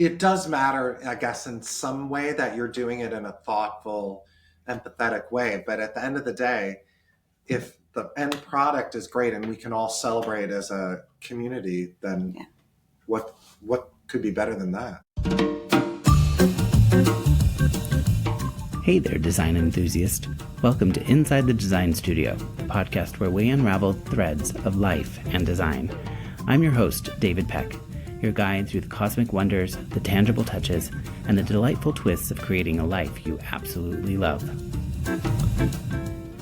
it does matter, I guess, in some way that you're doing it in a thoughtful, empathetic way. But at the end of the day, if the end product is great and we can all celebrate as a community, then what could be better than that? Hey there, design enthusiast. Welcome to Inside the Design Studio, the podcast where we unravel threads of life and design. I'm your host, David Peck, your guide through the cosmic wonders, the tangible touches, and the delightful twists of creating a life you absolutely love.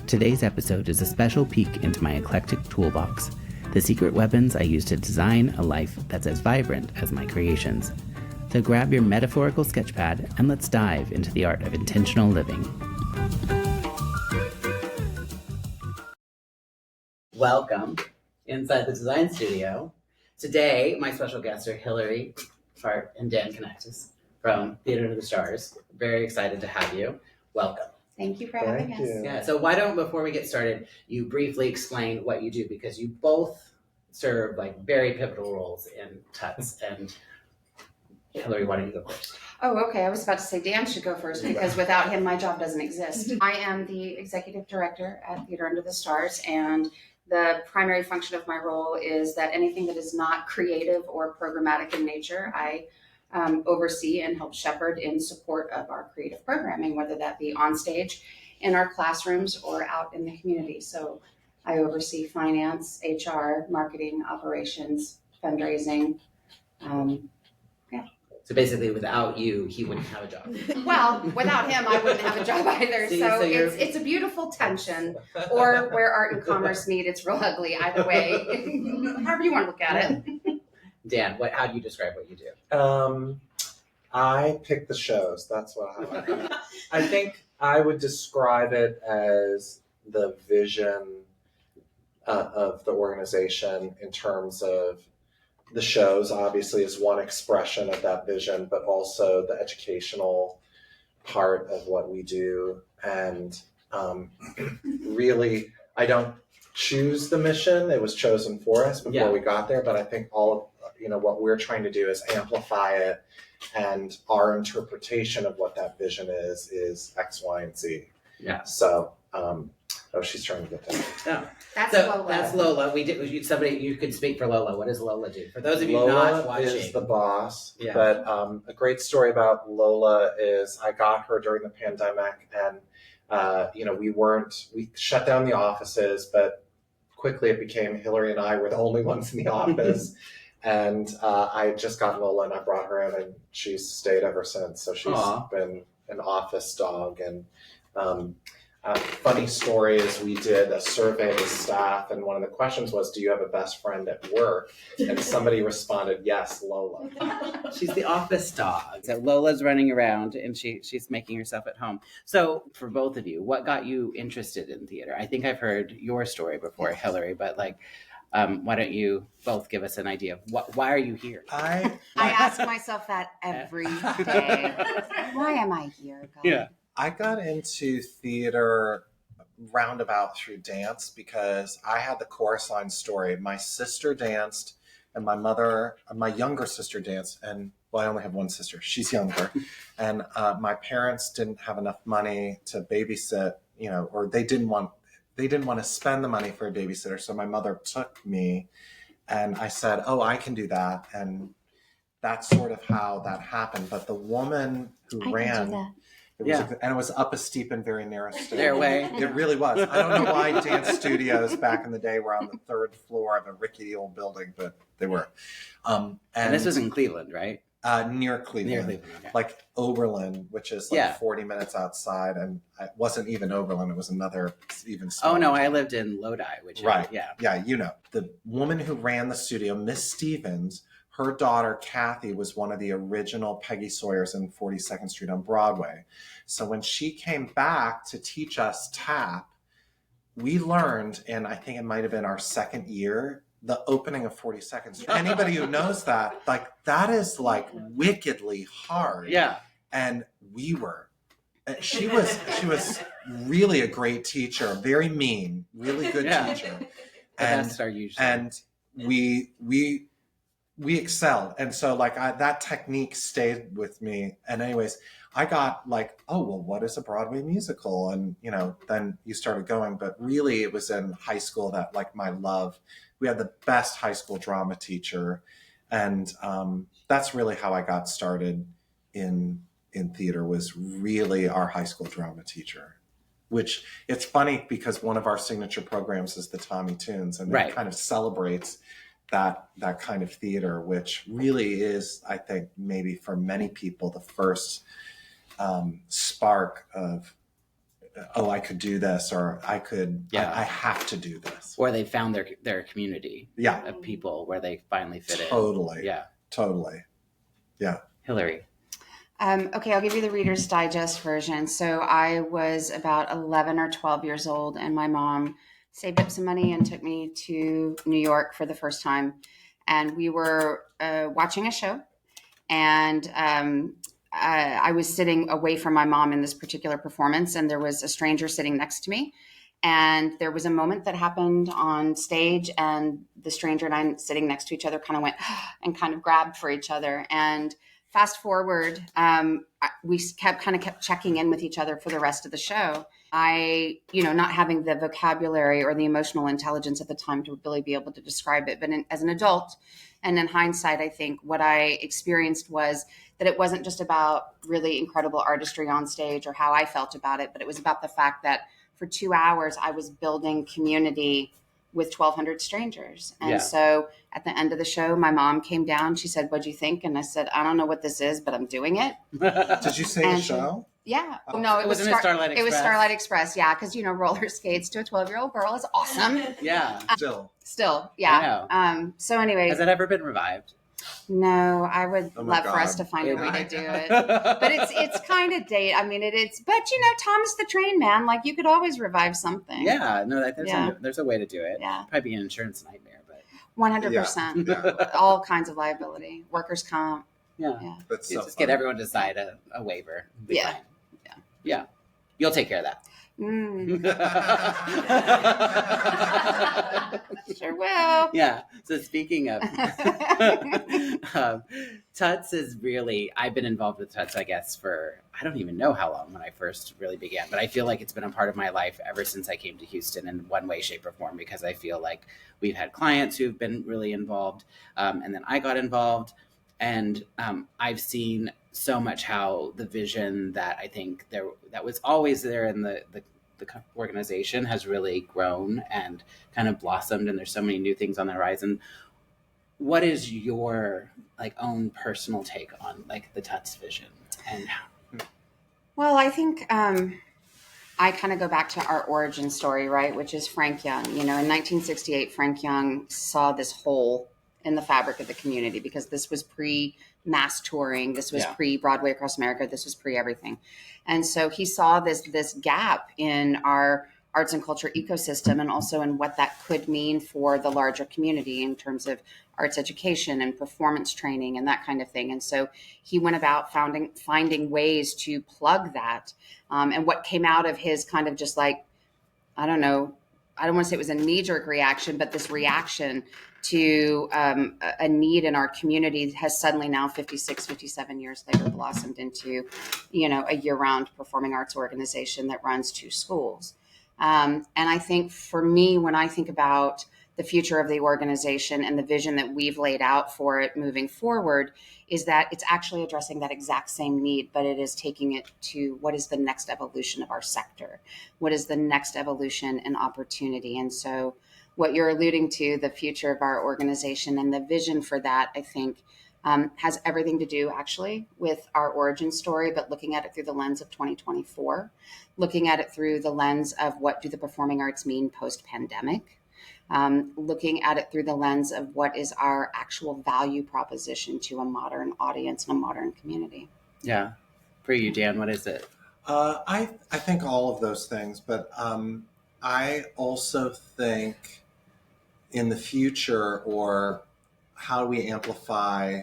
Today's episode is a special peek into my eclectic toolbox, the secret weapons I use to design a life that's as vibrant as my creations. So grab your metaphorical sketchpad and let's dive into the art of intentional living. Welcome inside the Design Studio. Today, my special guests are Hillary, Hart, and Dan Knechtges from Theater Under the Stars. Very excited to have you. Welcome. Thank you for having us. Yeah, so why don't, before we get started, you briefly explain what you do, because you both serve like very pivotal roles in TUTS. And Hillary, why don't you go first? Oh, okay. I was about to say Dan should go first because without him, my job doesn't exist. I am the executive director at Theater Under the Stars, and the primary function of my role is that anything that is not creative or programmatic in nature, I oversee and help shepherd in support of our creative programming, whether that be on stage, in our classrooms, or out in the community. So I oversee finance, HR, marketing, operations, fundraising. So basically, without you, he wouldn't have a job. Well, without him, I wouldn't have a job either. So it's a beautiful tension, or where art and commerce meet, it's real ugly either way. However you want to look at it. Dan, how do you describe what you do? I pick the shows. That's what I like. I think I would describe it as the vision of the organization in terms of the shows, obviously, is one expression of that vision, but also the educational part of what we do. And really, I don't choose the mission. It was chosen for us before we got there. But I think all of what we're trying to do is amplify it. And our interpretation of what that vision is X, Y, and Z. Yeah. So, she's trying to get that. Oh. That's Lola. You could speak for Lola. What does Lola do? For those of you not watching. Lola is the boss. Yeah. But a great story about Lola is I got her during the pandemic, and we shut down the offices, but quickly it became Hillary and I were the only ones in the office. And I just got Lola and I brought her in, and she's stayed ever since. So she's been an office dog. And a funny story is we did a survey of the staff, and one of the questions was, do you have a best friend at work? And somebody responded, yes, Lola. She's the office dog. So Lola's running around and she's making herself at home. So for both of you, what got you interested in theater? I think I've heard your story before, Hillary, but why don't you both give us an idea of why are you here? I ask myself that every day. Why am I here, God? Yeah. I got into theater roundabout through dance because I had the chorus line story. My sister danced, and my younger sister danced, and I only have one sister. She's younger. And my parents didn't have enough money to babysit, or they didn't want to spend the money for a babysitter. So my mother took me, and I said, I can do that. And that's sort of how that happened. But the woman who ran... And it was up a steep and very narrow stairway. It really was. I don't know why dance studios back in the day were on the third floor of a rickety old building, but they were. And this was in Cleveland, right? Near Cleveland. Okay. Like Oberlin, which is 40 minutes outside. And it wasn't even Oberlin. It was another even smaller. Oh, no, I lived in Lodi, Right. Yeah, The woman who ran the studio, Miss Stevens, her daughter, Kathy, was one of the original Peggy Sawyers in 42nd Street on Broadway. So when she came back to teach us tap, we learned, and I think it might have been our second year, the opening of 42nd Street. Anybody who knows that, that is wickedly hard. Yeah. And she was really a great teacher, very mean, really good teacher. And that's our usual. And we we excelled. And so like that technique stayed with me. And anyways, I got like, oh, well, what is a Broadway musical? And, then you started going, but really it was in high school that like my love, we had the best high school drama teacher. And that's really how I got started in theater, was really our high school drama teacher. Which it's funny because one of our signature programs is the Tommy Tunes, and it kind of celebrates that kind of theater, which really is, I think, maybe for many people, the first spark of, oh, I could do this, or I have to do this. Or they found their community of people where they finally fit in. Totally. Yeah. Totally. Yeah. Hillary. Okay, I'll give you the Reader's Digest version. So I was about 11 or 12 years old, and my mom saved up some money and took me to New York for the first time. And we were watching a show, and I was sitting away from my mom in this particular performance, and there was a stranger sitting next to me. And there was a moment that happened on stage, and the stranger and I sitting next to each other kind of went and kind of grabbed for each other. And fast forward, we kept checking in with each other for the rest of the show. I, not having the vocabulary or the emotional intelligence at the time to really be able to describe it, but as an adult and in hindsight, I think what I experienced was that it wasn't just about really incredible artistry on stage or how I felt about it, but it was about the fact that for 2 hours I was building community with 1,200 strangers. And so at the end of the show, my mom came down. She said, "What'd you think?" And I said, "I don't know what this is, but I'm doing it." Did you say the show? Yeah. No, it was Starlight Express. It was Starlight Express. Yeah. Because, roller skates to a 12-year-old girl is awesome. Yeah. Still. Yeah. I know. So anyway. Has it ever been revived? No, I would love for us to find a way to do it. But it's kind of date. I mean, but Thomas the Train Man, like you could always revive something. Yeah, no, there's a way to do it. Yeah. Probably an insurance nightmare, but 100%. Yeah. All kinds of liability, workers' comp. Yeah. That's so just get everyone to sign a waiver. Yeah. Fine. Yeah. You'll take care of that. Sure will. Yeah. So speaking of TUTS is really, I've been involved with TUTS, I guess, for, I don't even know how long when I first really began, but I feel like it's been a part of my life ever since I came to Houston in one way, shape, or form, because I feel like we've had clients who've been really involved. And then I got involved, and I've seen so much how the vision that I think that was always there in the organization has really grown and kind of blossomed, and there's so many new things on the horizon. What is your own personal take on the TUTS vision? And well, I think I kind of go back to our origin story, right, which is Frank Young. In 1968, Frank Young saw this hole in the fabric of the community, because this was pre-mass touring, this was pre-Broadway across America, this was pre-everything. And so he saw this gap in our arts and culture ecosystem, and also in what that could mean for the larger community in terms of arts education and performance training and that kind of thing. And so he went about finding ways to plug that. And what came out of his kind of just I don't want to say it was a knee-jerk reaction, but this reaction to a need in our community has suddenly now 56, 57 years later blossomed into, a year-round performing arts organization that runs 2 schools. And I think for me, when I think about the future of the organization and the vision that we've laid out for it moving forward, is that it's actually addressing that exact same need, but it is taking it to what is the next evolution of our sector? What is the next evolution and opportunity? And so what you're alluding to, the future of our organization and the vision for that, I think, has everything to do actually with our origin story, but looking at it through the lens of 2024, looking at it through the lens of what do the performing arts mean post-pandemic, looking at it through the lens of what is our actual value proposition to a modern audience and a modern community. Yeah. For you, Dan, what is it? I think all of those things, but I also think in the future, or how do we amplify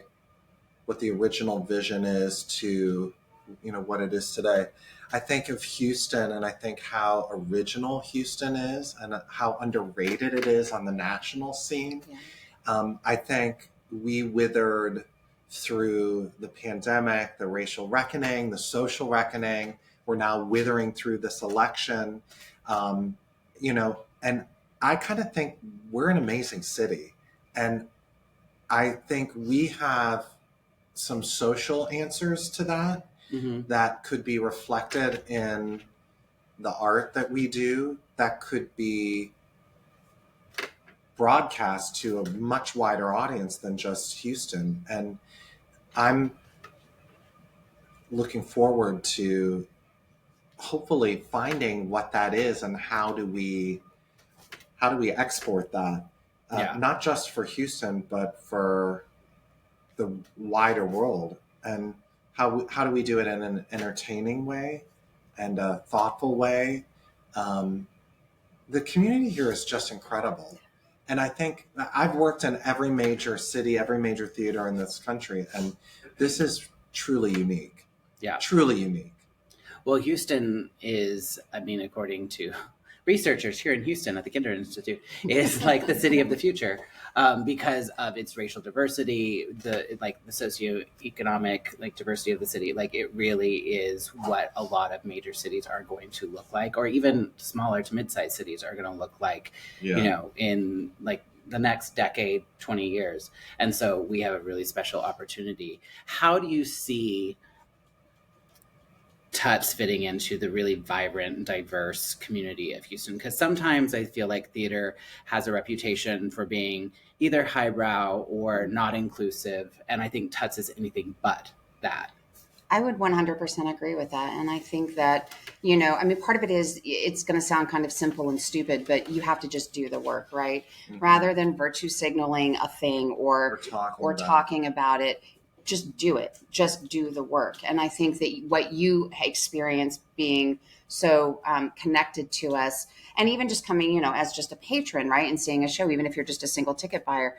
what the original vision is to, what it is today. I think of Houston, and I think how original Houston is and how underrated it is on the national scene. Yeah. I think we withered through the pandemic, the racial reckoning, the social reckoning. We're now withering through this election, and I kind of think we're an amazing city. And I think we have some social answers to that that could be reflected in the art that we do, that could be broadcast to a much wider audience than just Houston. And I'm looking forward to hopefully finding what that is and how do we export that, not just for Houston, but for the wider world. And how do we do it in an entertaining way and a thoughtful way? The community here is just incredible. And I think I've worked in every major city, every major theater in this country, and this is truly unique. Yeah. Truly unique. Well, Houston is, I mean, according to researchers here in Houston at the Kinder Institute, is like the city of the future because of its racial diversity, the socioeconomic diversity of the city. Like, it really is what a lot of major cities are going to look like, or even smaller to mid-sized cities are going to look like, in the next decade, 20 years. And so we have a really special opportunity. How do you see TUTS fitting into the really vibrant and diverse community of Houston? Because sometimes I feel like theater has a reputation for being either highbrow or not inclusive. And I think TUTS is anything but that. I would 100% agree with that. And I think that, part of it is, it's going to sound kind of simple and stupid, but you have to just do the work, right? Mm-hmm. Rather than virtue signaling a thing or talking about it. Just do it. Just do the work. And I think that what you experience being so connected to us, and even just coming, as just a patron, right, and seeing a show, even if you're just a single ticket buyer,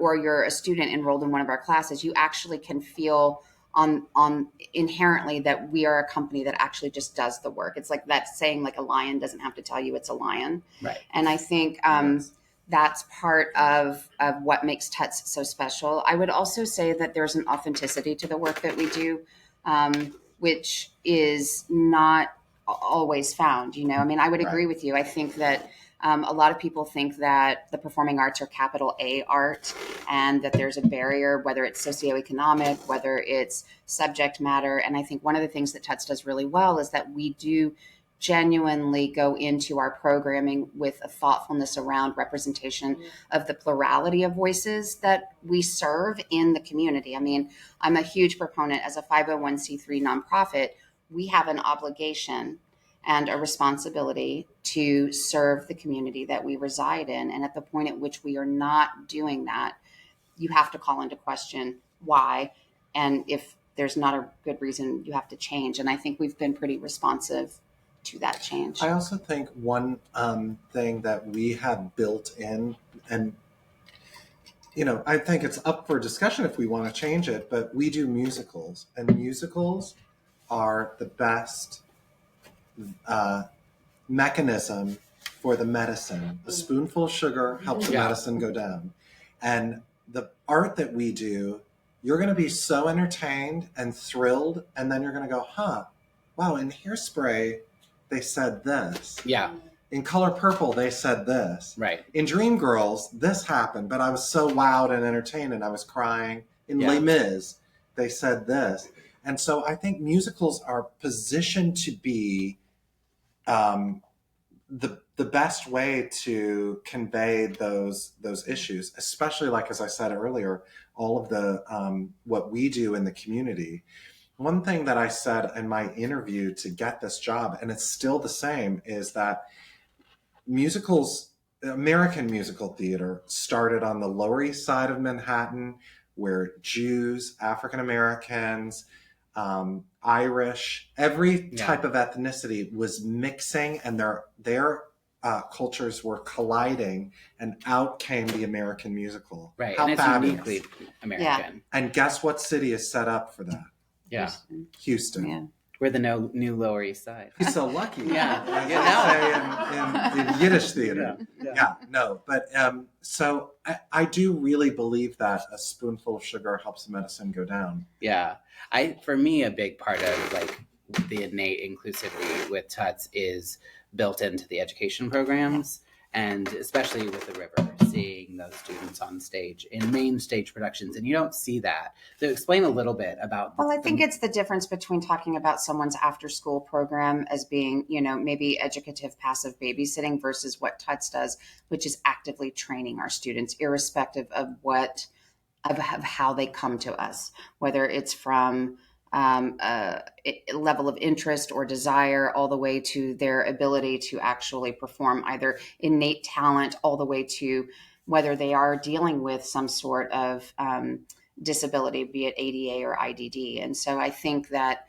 or you're a student enrolled in one of our classes, you actually can feel on inherently that we are a company that actually just does the work. It's like that saying, like a lion doesn't have to tell you it's a lion. Right. And I think that's part of what makes TUTS so special. I would also say that there's an authenticity to the work that we do, which is not always found. I would agree with you. I think that a lot of people think that the performing arts are capital A art, and that there's a barrier, whether it's socioeconomic, whether it's subject matter. And I think one of the things that TUTS does really well is that we do genuinely go into our programming with a thoughtfulness around representation of the plurality of voices that we serve in the community. I'm a huge proponent as a 501c3 nonprofit. We have an obligation and a responsibility to serve the community that we reside in. And at the point at which we are not doing that, you have to call into question why. And if there's not a good reason, you have to change. And I think we've been pretty responsive to that change. I also think one thing that we have built in, and I think it's up for discussion if we want to change it, but we do musicals, and musicals are the best mechanism for the medicine. A spoonful of sugar helps the medicine go down. And the art that we do, you're going to be so entertained and thrilled, and then you're going to go, wow, in Hairspray, they said this. Yeah. In Color Purple, they said this. Right. In Dreamgirls, this happened, but I was so wowed and entertained and I was crying. In Les Mis, they said this. And so I think musicals are positioned to be the best way to convey those issues, especially, like, as I said earlier, all of the what we do in the community. One thing that I said in my interview to get this job, and it's still the same, is that musicals, American musical theater, started on the Lower East Side of Manhattan, where Jews, African Americans, Irish, every type of ethnicity was mixing, and their cultures were colliding, and out came the American musical. Right, How and it's fabulous. uniquely American. Yeah. And guess what city is set up for that? Yeah. Houston. Yeah. We're the new Lower East Side. He's so lucky. Yeah. As Yeah. they say in Yiddish theater. Yeah. No. But so I do really believe that a spoonful of sugar helps the medicine go down. Yeah. For me, a big part of like the innate inclusivity with TUTS is built into the education programs, and especially with the River, seeing those students on stage in main stage productions, and you don't see that. So explain a little bit about. Well, I think it's the difference between talking about someone's after school program as being, maybe educative passive babysitting versus what TUTS does, which is actively training our students, irrespective of how they come to us, whether it's from a level of interest or desire, all the way to their ability to actually perform, either innate talent, all the way to whether they are dealing with some sort of disability, be it ADA or IDD. And so I think that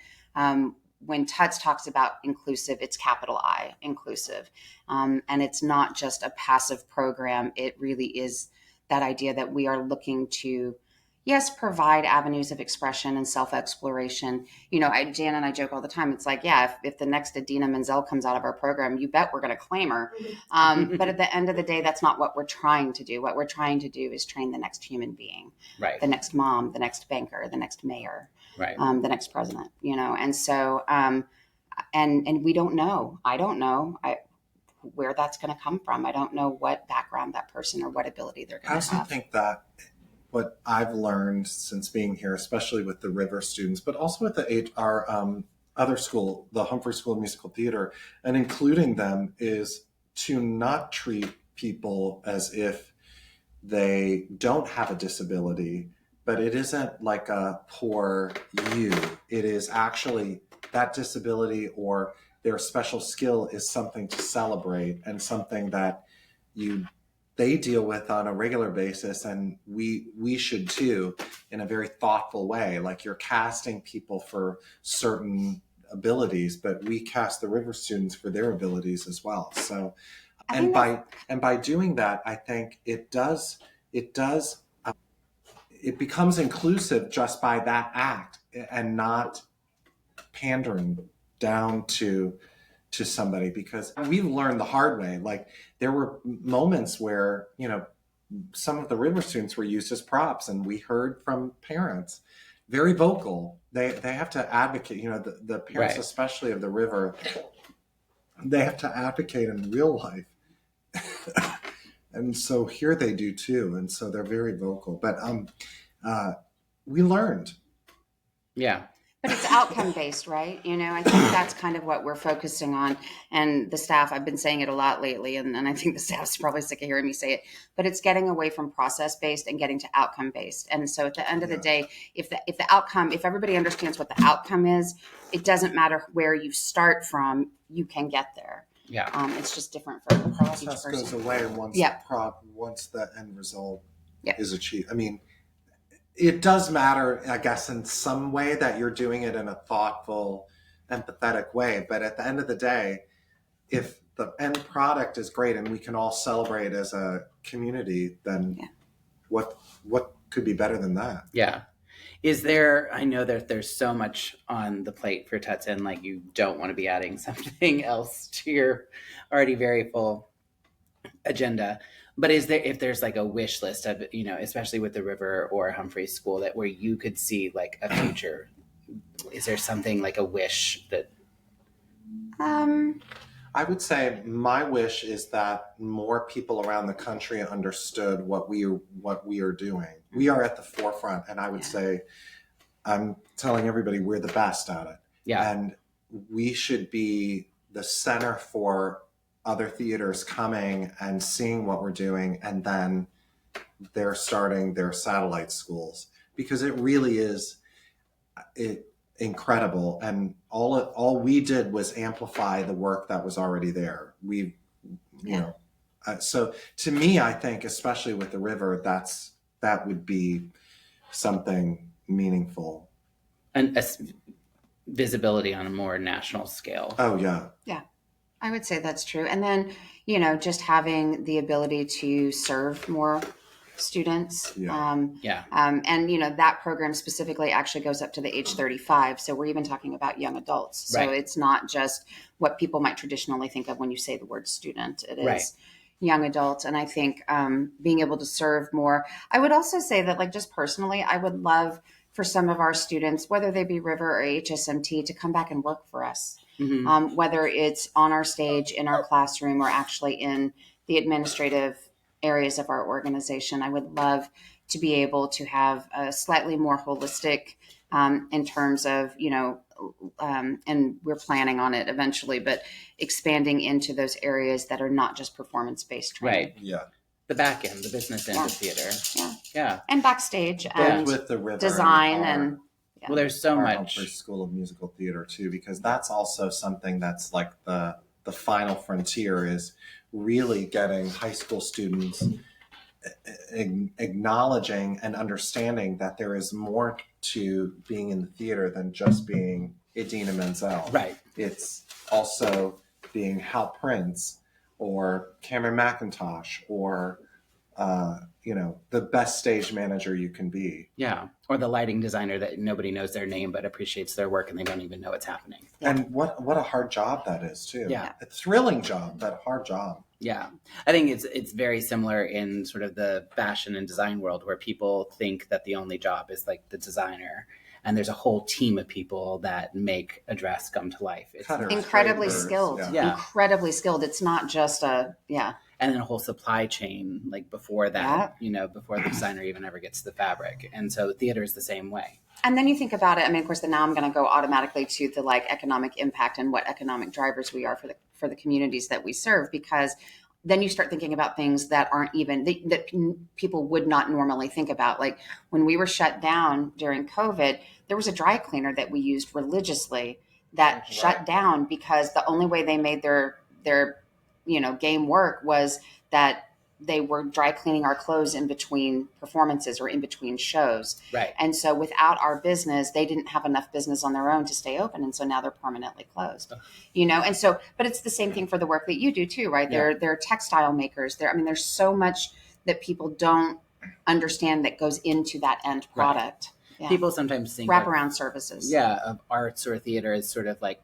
when TUTS talks about inclusive, it's capital I, inclusive. And it's not just a passive program. It really is that idea that we are looking to, yes, provide avenues of expression and self-exploration. Jan and I joke all the time. It's like, yeah, if the next Adina Menzel comes out of our program, you bet we're going to claim her. But at the end of the day, that's not what we're trying to do. What we're trying to do is train the next human being, Right. The next mom, the next banker, the next mayor, Right. The next president, And so, and we don't know. I don't know where that's going to come from. I don't know what background that person or what ability they're going to have. I also think that what I've learned since being here, especially with the River students, but also with our other school, the Humphrey School of Musical Theater, and including them, is to not treat people as if they don't have a disability, but it isn't like a poor you. It is actually that disability or their special skill is something to celebrate and something that they deal with on a regular basis, and we should too, in a very thoughtful way. Like, you're casting people for certain abilities, but we cast the River students for their abilities as well. So, and by doing that, I think it becomes inclusive just by that act, and not pandering down to somebody, because we've learned the hard way. Like, there were moments where, some of the River students were used as props, and we heard from parents, very vocal. They have to advocate, the parents, right, especially of the River, they have to advocate in real life. And so here they do too. And so they're very vocal, but we learned. Yeah. But it's outcome based, right? I think that's kind of what we're focusing on. And the staff, I've been saying it a lot lately, and I think the staff's probably sick of hearing me say it, but it's getting away from process based and getting to outcome based. And so at the end of the day, if the outcome, if everybody understands what the outcome is, it doesn't matter where you start from, you can get there. Yeah. It's just different for the process goes away once the end result is achieved. I mean, it does matter, I guess, in some way that you're doing it in a thoughtful, empathetic way. But at the end of the day, if the end product is great and we can all celebrate as a community, then what could be better than that? Yeah. I know that there's so much on the plate for TUTS, and like, you don't want to be adding something else to your already very full agenda. But if there's like a wish list of, especially with the River or Humphrey School, that where you could see like a future, is there something like a wish that? I would say my wish is that more people around the country understood what we are doing. We are at the forefront, and I would say, I'm telling everybody, we're the best at it. Yeah. And we should be the center for other theaters coming and seeing what we're doing, and then they're starting their satellite schools, because it really is incredible. And all we did was amplify the work that was already there. So to me, I think, especially with the River, that would be something meaningful. And visibility on a more national scale. Oh, yeah. Yeah. I would say that's true. And then, just having the ability to serve more students. Yeah. And, that program specifically actually goes up to the age 35. So we're even talking about young adults. So Right. it's not just what people might traditionally think of when you say the word student. It is Right. young adults. And I think being able to serve more. I would also say that, like, just personally, I would love for some of our students, whether they be River or HSMT, to come back and work for us. Mm-hmm. Whether it's on our stage, in our classroom, or actually in the administrative areas of our organization. I would love to be able to have a slightly more holistic in terms of, and we're planning on it eventually, but expanding into those areas that are not just performance-based training. Right. Yeah. The back end, the business end of theater. Yeah. Yeah. And backstage Both and with the River design and and Well, there's so our much. Humphrey School of Musical Theater too, because that's also something that's like the final frontier is really getting high school students acknowledging and understanding that there is more to being in the theater than just being Idina Menzel. Right. It's also being Hal Prince or Cameron McIntosh or the best stage manager you can be. Yeah. Or the lighting designer that nobody knows their name but appreciates their work and they don't even know it's happening. Yeah. And what a hard job that is too. Yeah. A thrilling job, but a hard job. Yeah. I think it's very similar in sort of the fashion and design world where people think that the only job is like the designer. And there's a whole team of people that make a dress come to life. It's Cutters, incredibly drapers, skilled. Yeah. Incredibly skilled. It's not just and then a whole supply chain like before that, before the designer even ever gets the fabric. And so theater is the same way. And then you think about it. I mean, of course, now I'm going to go automatically to the economic impact and what economic drivers we are for the communities that we serve, because then you start thinking about things that aren't even that people would not normally think about. Like when we were shut down during COVID, there was a dry cleaner that we used religiously that shut down because the only way they made their game work was that they were dry cleaning our clothes in between performances or in between shows. Right. And so without our business, they didn't have enough business on their own to stay open. And so now they're permanently closed, and so, but it's the same thing for the work that you do too, right? Yeah. They're textile makers. There's so much that people don't understand that goes into that end product. Right. Yeah. People sometimes think wraparound services. Yeah. Of arts or theater as sort of like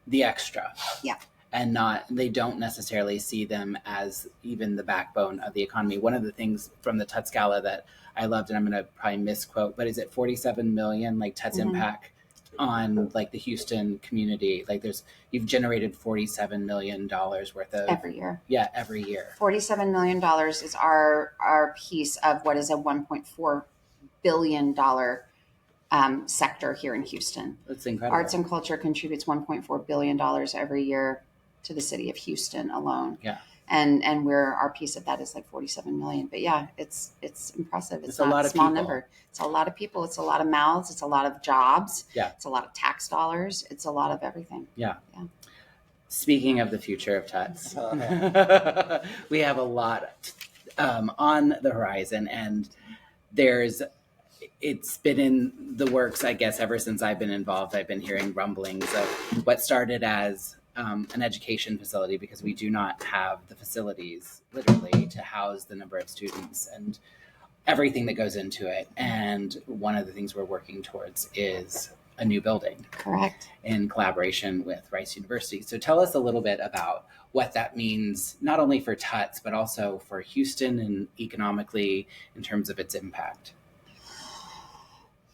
the extra. Yeah. And they don't necessarily see them as even the backbone of the economy. One of the things from the TUTS Gala that I loved, and I'm going to probably misquote, but is it 47 million TUTS impact on the Houston community? You've generated $47 million worth of every year. Yeah, every year. $47 million is our piece of what is a $1.4 billion sector here in Houston. That's incredible. Arts and culture contributes $1.4 billion every year to the city of Houston alone. Yeah. And our piece of that is 47 million. But yeah, it's impressive. It's not a lot a small of people. number. It's a lot of people. It's a lot of mouths. It's a lot of jobs. Yeah. It's a lot of tax dollars. It's a lot of everything. Yeah. Yeah. Speaking of the future of TUTS, we have a lot on the horizon, and it's been in the works, I guess, ever since I've been involved. I've been hearing rumblings of what started as an education facility, because we do not have the facilities literally to house the number of students and everything that goes into it. And one of the things we're working towards is a new building. Correct. In collaboration with Rice University. So tell us a little bit about what that means, not only for TUTS, but also for Houston and economically in terms of its impact.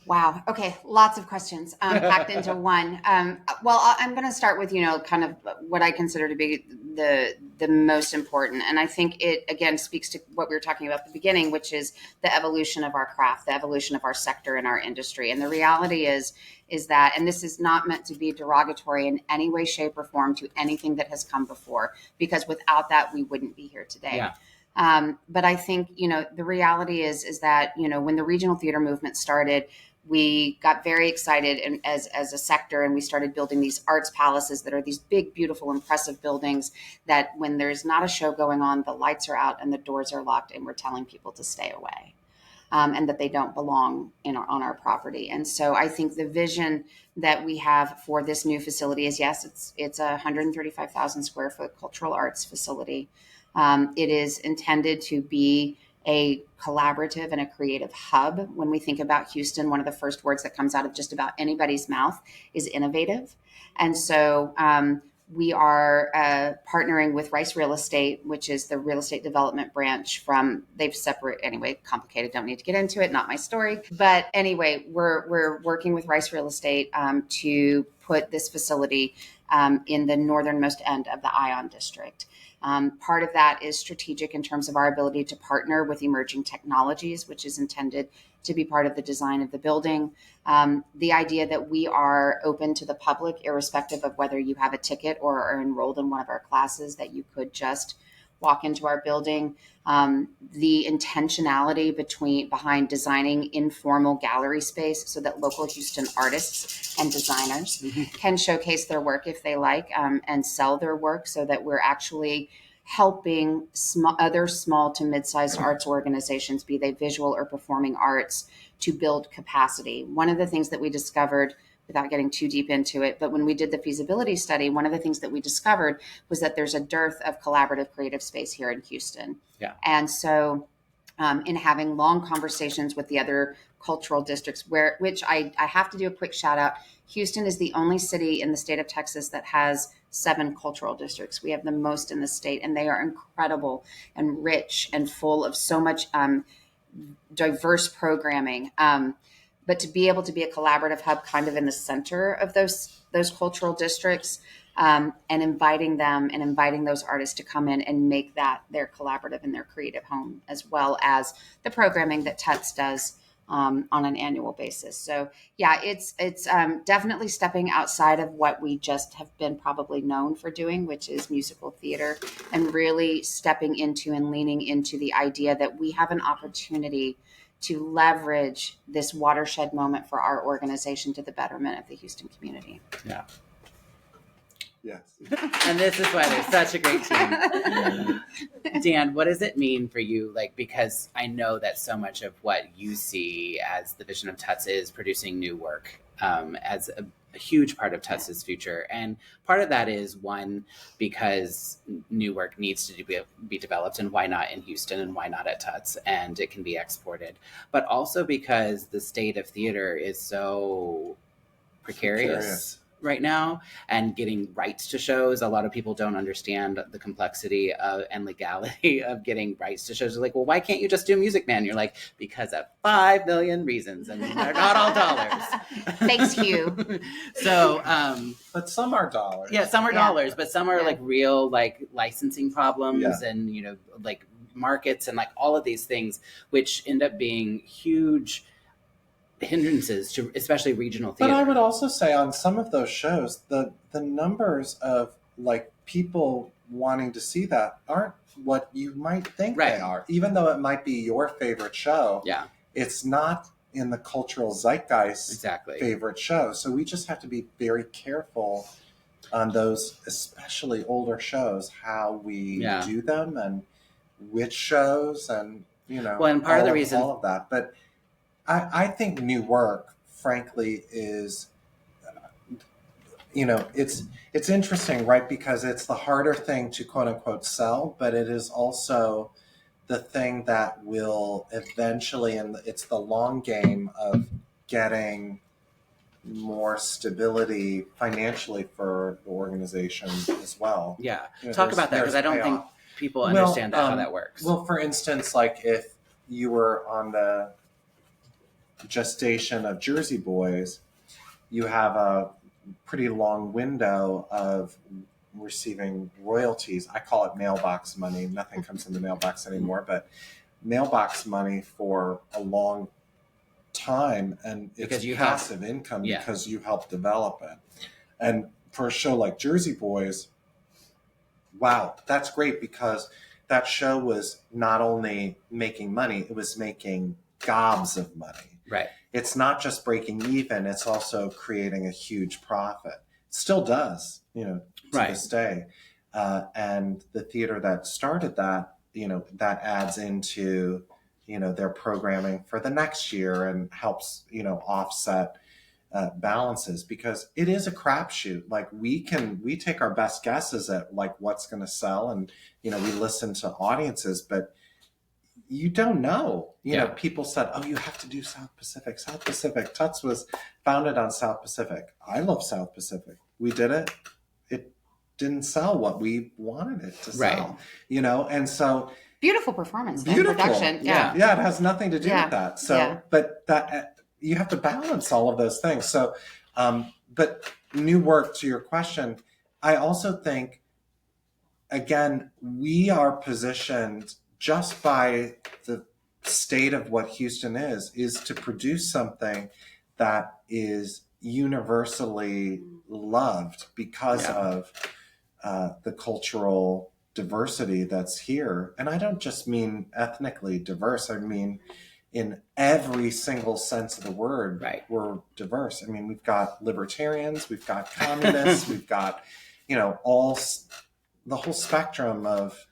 Wow. Okay. Lots of questions packed into one. Well, I'm going to start with, kind of what I consider to be the most important. And I think it, again, speaks to what we were talking about at the beginning, which is the evolution of our craft, the evolution of our sector and our industry. And the reality is that, and this is not meant to be derogatory in any way, shape, or form to anything that has come before, because without that, we wouldn't be here today. Yeah. But I think, the reality is that, when the regional theater movement started, we got very excited as a sector, and we started building these arts palaces that are these big, beautiful, impressive buildings that when there's not a show going on, the lights are out and the doors are locked, and we're telling people to stay away, and that they don't belong on our property. And so I think the vision that we have for this new facility is, yes, it's a 135,000 square foot cultural arts facility. It is intended to be a collaborative and a creative hub. When we think about Houston, one of the first words that comes out of just about anybody's mouth is innovative. And so we are partnering with Rice Real Estate, which is the real estate development branch from, they've separate, anyway, complicated, don't need to get into it, not my story. But anyway, we're working with Rice Real Estate to put this facility in the northernmost end of the Ion District. Part of that is strategic in terms of our ability to partner with emerging technologies, which is intended to be part of the design of the building. The idea that we are open to the public, irrespective of whether you have a ticket or are enrolled in one of our classes, that you could just walk into our building. The intentionality behind designing informal gallery space so that local Houston artists and designers can showcase their work if they like, and sell their work, so that we're actually helping other small to mid-sized arts organizations, be they visual or performing arts, to build capacity. One of the things that we discovered, without getting too deep into it, but when we did the feasibility study, one of the things that we discovered was that there's a dearth of collaborative creative space here in Houston. Yeah. And so in having long conversations with the other cultural districts, which I have to do a quick shout out. Houston is the only city in the state of Texas that has 7 cultural districts. We have the most in the state, and they are incredible and rich and full of so much diverse programming. But to be able to be a collaborative hub kind of in the center of those cultural districts, and inviting those artists to come in and make that their collaborative and their creative home, as well as the programming that TUTS does on an annual basis. So yeah, it's definitely stepping outside of what we just have been probably known for doing, which is musical theater, and really stepping into and leaning into the idea that we have an opportunity to leverage this watershed moment for our organization to the betterment of the Houston community. Yeah. Yes. And this is why they're such a great team. Dan, what does it mean for you? Like, because I know that so much of what you see as the vision of TUTS is producing new work, as a huge part of TUTS's future. And part of that is, one, because new work needs to be developed, and why not in Houston, and why not at TUTS, and it can be exported. But also because the state of theater is so precarious right now, and getting rights to shows. A lot of people don't understand the complexity and legality of getting rights to shows. They're like, well, why can't you just do Music Man? You're like, because of 5 million reasons, and they're not all dollars. Thanks, Hugh. So, but some are dollars. Yeah, some are dollars, but some are like real, like licensing problems, and like markets, and like all of these things, which end up being huge hindrances to especially regional theater. But I would also say on some of those shows, the numbers of like people wanting to see that aren't what you might think they are. Even though it might be your favorite show, it's not in the cultural zeitgeist favorite show. So we just have to be very careful on those, especially older shows, how we do them, and which shows, and well, and part of the reason, all of that. But I think new work, frankly, is, it's interesting, right? Because it's the harder thing to quote unquote sell, but it is also the thing that will eventually, and it's the long game of getting more stability financially for the organization as well. Yeah. Talk about that, because I don't think people understand how that works. Well, for instance, like if you were on the gestation of Jersey Boys, you have a pretty long window of receiving royalties. I call it mailbox money. Nothing comes in the mailbox anymore, but mailbox money for a long time, and it's passive income because you helped develop it. And for a show like Jersey Boys, wow, that's great, because that show was not only making money, it was making gobs of money. Right. It's not just breaking even, it's also creating a huge profit. It still does, to this day. And the theater that started that, that adds into, their programming for the next year, and helps, offset balances, because it is a crapshoot. Like we take our best guesses at like what's going to sell, and, we listen to audiences, but you don't know. You Yeah. know, people said, "Oh, you have to do South Pacific." South Pacific. TUTS was founded on South Pacific. I love South Pacific. We did it. It didn't sell what we wanted it to sell. Right. You know, and so Beautiful performance and Beautiful. production. Yeah. yeah, it has nothing to do Yeah. with that. So, Yeah. but that you have to balance all of those things. So, but new work, to your question, I also think, again, we are positioned just by the state of what Houston is to produce something that is universally loved because Yeah. of the cultural diversity that's here. And I don't just mean ethnically diverse, I mean in every single sense of the word. Right. We're diverse. I mean, we've got libertarians, we've got communists, we've got, you know, the whole spectrum of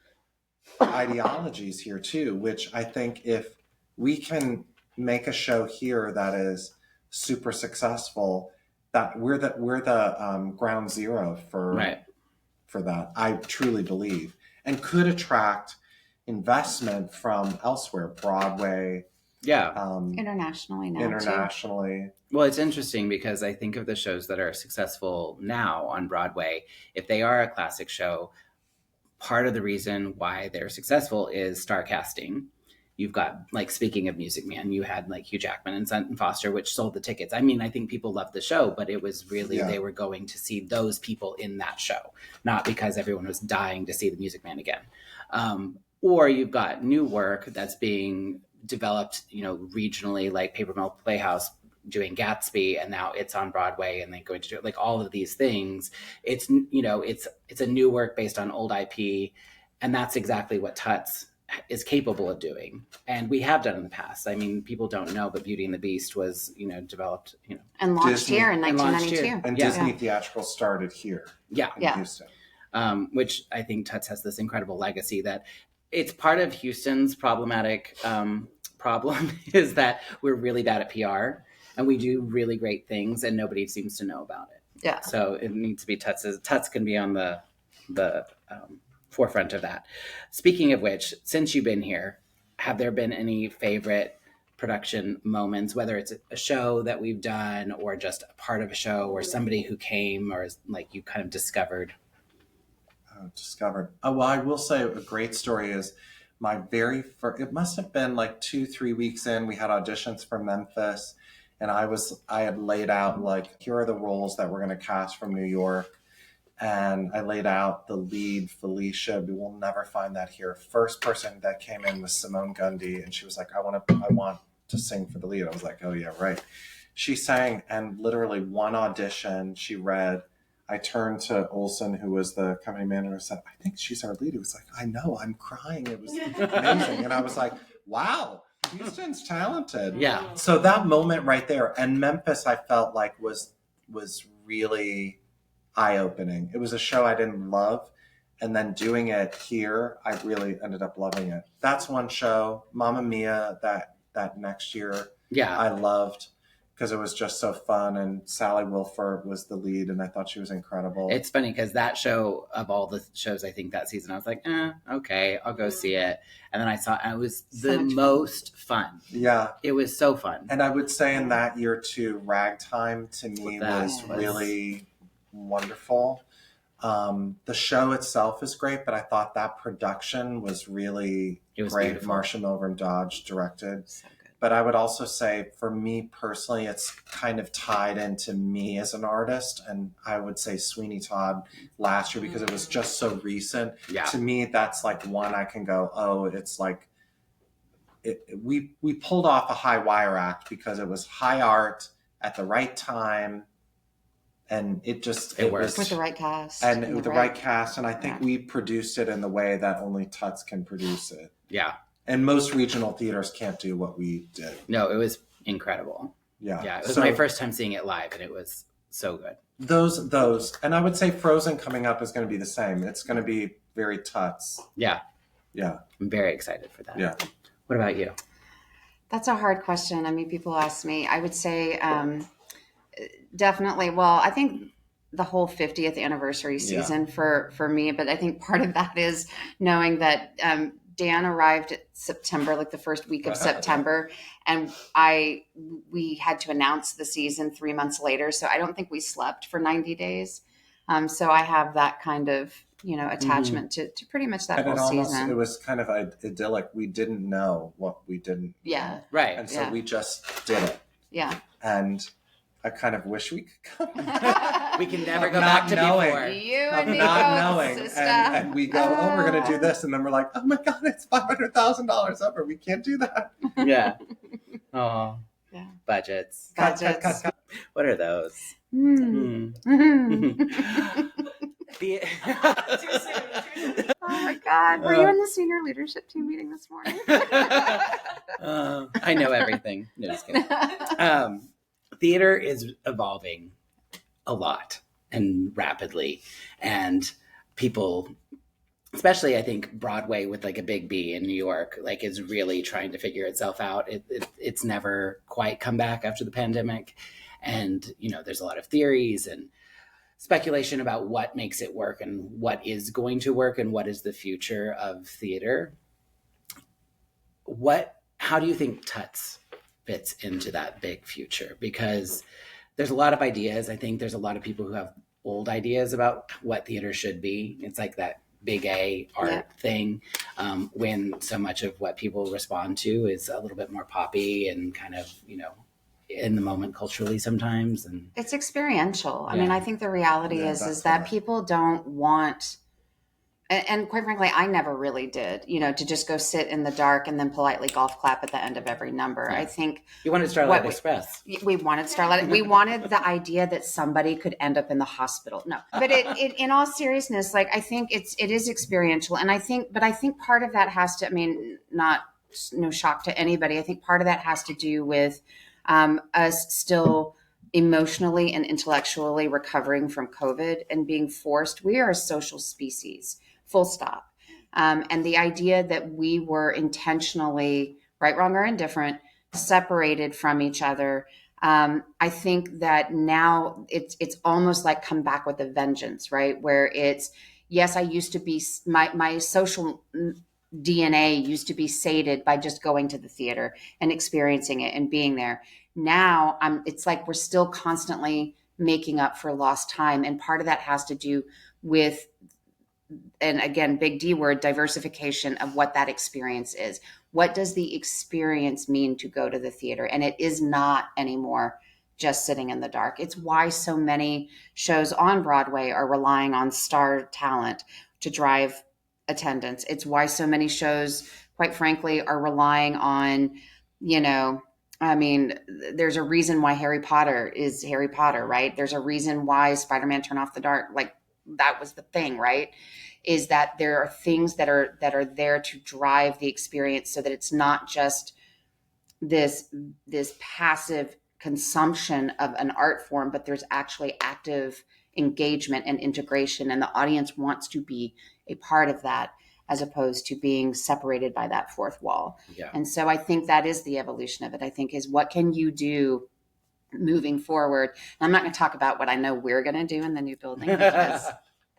ideologies here too, which I think if we can make a show here that is super successful, that we're the ground zero for Right. for that, I truly believe, and could attract investment from elsewhere, Broadway, Yeah. Internationally now, internationally. Well, it's interesting because I think of the shows that are successful now on Broadway, if they are a classic show, part of the reason why they're successful is star casting. You've got, like, speaking of Music Man, you had like Hugh Jackman and Sutton Foster, which sold the tickets. I mean, I think people loved the show, but it was really, Yeah. they were going to see those people in that show, not because everyone was dying to see the Music Man again. Or you've got new work that's being developed, you know, regionally, like Paper Mill Playhouse doing Gatsby, and now it's on Broadway, and then going to do like all of these things. It's, you know, it's a new work based on old IP, and that's exactly what TUTS is capable of doing, and we have done in the past. I mean, people don't know, but Beauty and the Beast was, you know, developed, you know, and launched Disney- here in and launched here. 1992. And Yeah. Disney theatrical started here yeah, in Yeah. Houston. which I think TUTS has this incredible legacy that it's part of Houston's problematic problem is that we're really bad at PR, and we do really great things, and nobody seems to know about it. Yeah. So it needs to be TUTS can be on the forefront of that. Speaking of which, since you've been here, have there been any favorite production moments, whether it's a show that we've done or just a part of a show or somebody who came or like you kind of discovered? Discovered. Oh, well, I will say a great story is my very first, it must have been like 2-3 weeks in, we had auditions for Memphis, and I had laid out like, here are the roles that we're going to cast from New York. And I laid out the lead, Felicia. We will never find that here. First person that came in was Simone Gundy, and she was like, I want to sing for the lead. I was like, oh yeah, right. She sang, and literally one audition she read. I turned to Olson, who was the company manager, and said, I think she's our lead. He was like, I know, I'm crying. It was amazing. And I was like, wow, Houston's talented. Yeah. So that moment right there, and Memphis, I felt like was really eye-opening. It was a show I didn't love, and then doing it here, I really ended up loving it. That's one show. Mamma Mia, that next year, Yeah. I loved because it was just so fun, and Sally Wilford was the lead, and I thought she was incredible. It's funny because that show, of all the shows I think that season, I was like, okay, I'll go see it. And then I saw it, and it was So the much fun. most fun. Yeah. It was so fun. And I would say in that year too, Ragtime to me That was was- really wonderful. The show itself is great, but I thought that production was really It was great. beautiful. Marsha Milburn Dodge directed. So good. But I would also say, for me personally, it's kind of tied into me as an artist. And I would say Sweeney Todd last year, because it was just so recent. Yeah. To me, that's like one I can go, oh, it's like, we pulled off a high wire act because it was high art at the right time. And it It was With the right cast. and with the right cast. And I think Yeah. we produced it in the way that only TUTS can produce it. Yeah. And most regional theaters can't do what we did. No, it was incredible. Yeah. Yeah. It was So my first time seeing it live, and it was so good. those. And I would say Frozen coming up is going to be the same. It's going to be very TUTS. Yeah. Yeah. I'm very excited for that. Yeah. What about you? That's a hard question. I mean, people ask me. I would say definitely. Well, I think the whole 50th anniversary season for me, but I think part of that is knowing that Dan arrived at September, like the first week of September, and we had to announce the season 3 months later. So I don't think we slept for 90 days. So I have that kind of, attachment to pretty much that whole season. It was kind of idyllic. We didn't know what we didn't know. Right. And so we just did it. Yeah. And I kind of wish we could come. We can never go back to before. You and not knowing. And we go, we're going to do this. And then we're like, oh my God, it's $500,000 over. We can't do that. Yeah. Oh. Yeah. Budgets. Cut. What are those? Oh my God. Were you in the senior leadership team meeting this morning? I know everything. No, just kidding. Theater is evolving a lot and rapidly. And people, especially I think Broadway with like a big B in New York, like is really trying to figure itself out. It's never quite come back after the pandemic. And, there's a lot of theories and speculation about what makes it work and what is going to work and what is the future of theater. How do you think TUTS fits into that big future? Because there's a lot of ideas. I think there's a lot of people who have old ideas about what theater should be. It's like that big A art thing, when so much of what people respond to is a little bit more poppy and kind of, in the moment culturally sometimes. And it's experiential. I mean, I think the reality is that people don't want, and quite frankly, I never really did, to just go sit in the dark and then politely golf clap at the end of every number. Yeah. I think you wanted Starlight Express. We wanted Starlight. We wanted the idea that somebody could end up in the hospital. No, but it in all seriousness, like I think it is experiential, and I think part of that has to, no shock to anybody. I think part of that has to do with us still emotionally and intellectually recovering from COVID and being forced. We are a social species, full stop. And the idea that we were intentionally, right, wrong, or indifferent, separated from each other. I think that now it's almost like come back with a vengeance, right? Where it's, yes, I used to be, my social DNA used to be sated by just going to the theater and experiencing it and being there. Now it's like we're still constantly making up for lost time. And part of that has to do with, and again, big D word, diversification of what that experience is. What does the experience mean to go to the theater? And it is not anymore just sitting in the dark. It's why so many shows on Broadway are relying on star talent to drive attendance. It's why so many shows, quite frankly, are relying on, there's a reason why Harry Potter is Harry Potter, right? There's a reason why Spider-Man Turn Off the Dark, like that was the thing, right? Is that there are things that are there to drive the experience so that it's not just this passive consumption of an art form, but there's actually active engagement and integration, and the audience wants to be a part of that as opposed to being separated by that fourth wall. Yeah. And so I think that is the evolution of it. I think is what can you do moving forward? And I'm not going to talk about what I know we're going to do in the new building because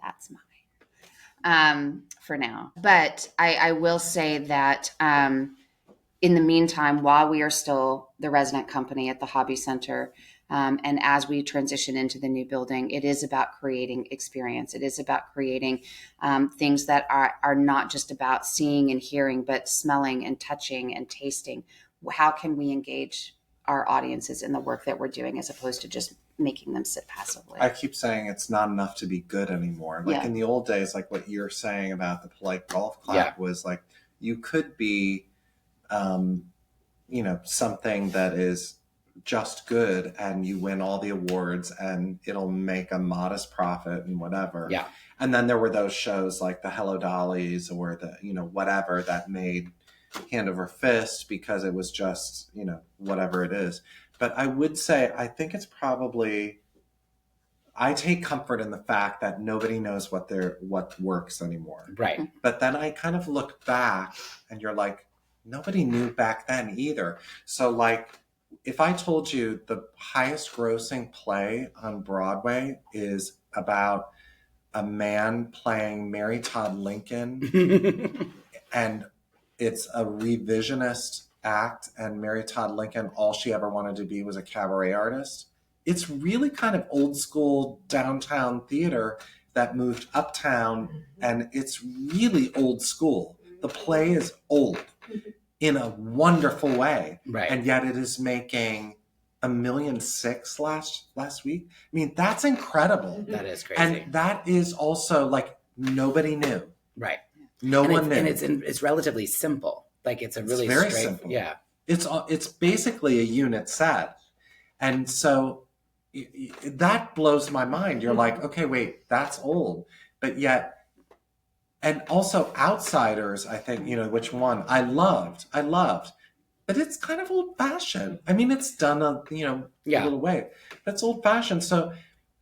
that's mine for now. But I will say that in the meantime, while we are still the resident company at the Hobby Center, and as we transition into the new building, it is about creating experience. It is about creating things that are not just about seeing and hearing, but smelling and touching and tasting. How can we engage our audiences in the work that we're doing as opposed to just making them sit passively? I keep saying it's not enough to be good anymore. Like in the old days, like what you're saying about the polite golf clap was like, you could be, something that is just good and you win all the awards and it'll make a modest profit and whatever. Yeah. And then there were those shows like the Hello Dollies or the, whatever that made hand over fist because it was just, whatever it is. But I would say, I think it's probably, I take comfort in the fact that nobody knows what works anymore. Right. But then I kind of look back and you're like, nobody knew back then either. So like, if I told you the highest grossing play on Broadway is about a man playing Mary Todd Lincoln and it's a revisionist act, and Mary Todd Lincoln, all she ever wanted to be was a cabaret artist. It's really kind of old school downtown theater that moved uptown, and it's really old school. The play is old in a wonderful way, Right. and yet it is making $1.6 million last week. I mean, that's incredible. That is crazy. And that is also like nobody knew. Right. No one knew. And it's relatively simple. Like it's really very straight, simple. Yeah. It's basically a unit set. And so that blows my mind. You're like, okay, wait, that's old. But yet, and also Outsiders, I think, which one I loved, but it's kind of old fashioned. I mean, it's done a little way. That's old fashioned. So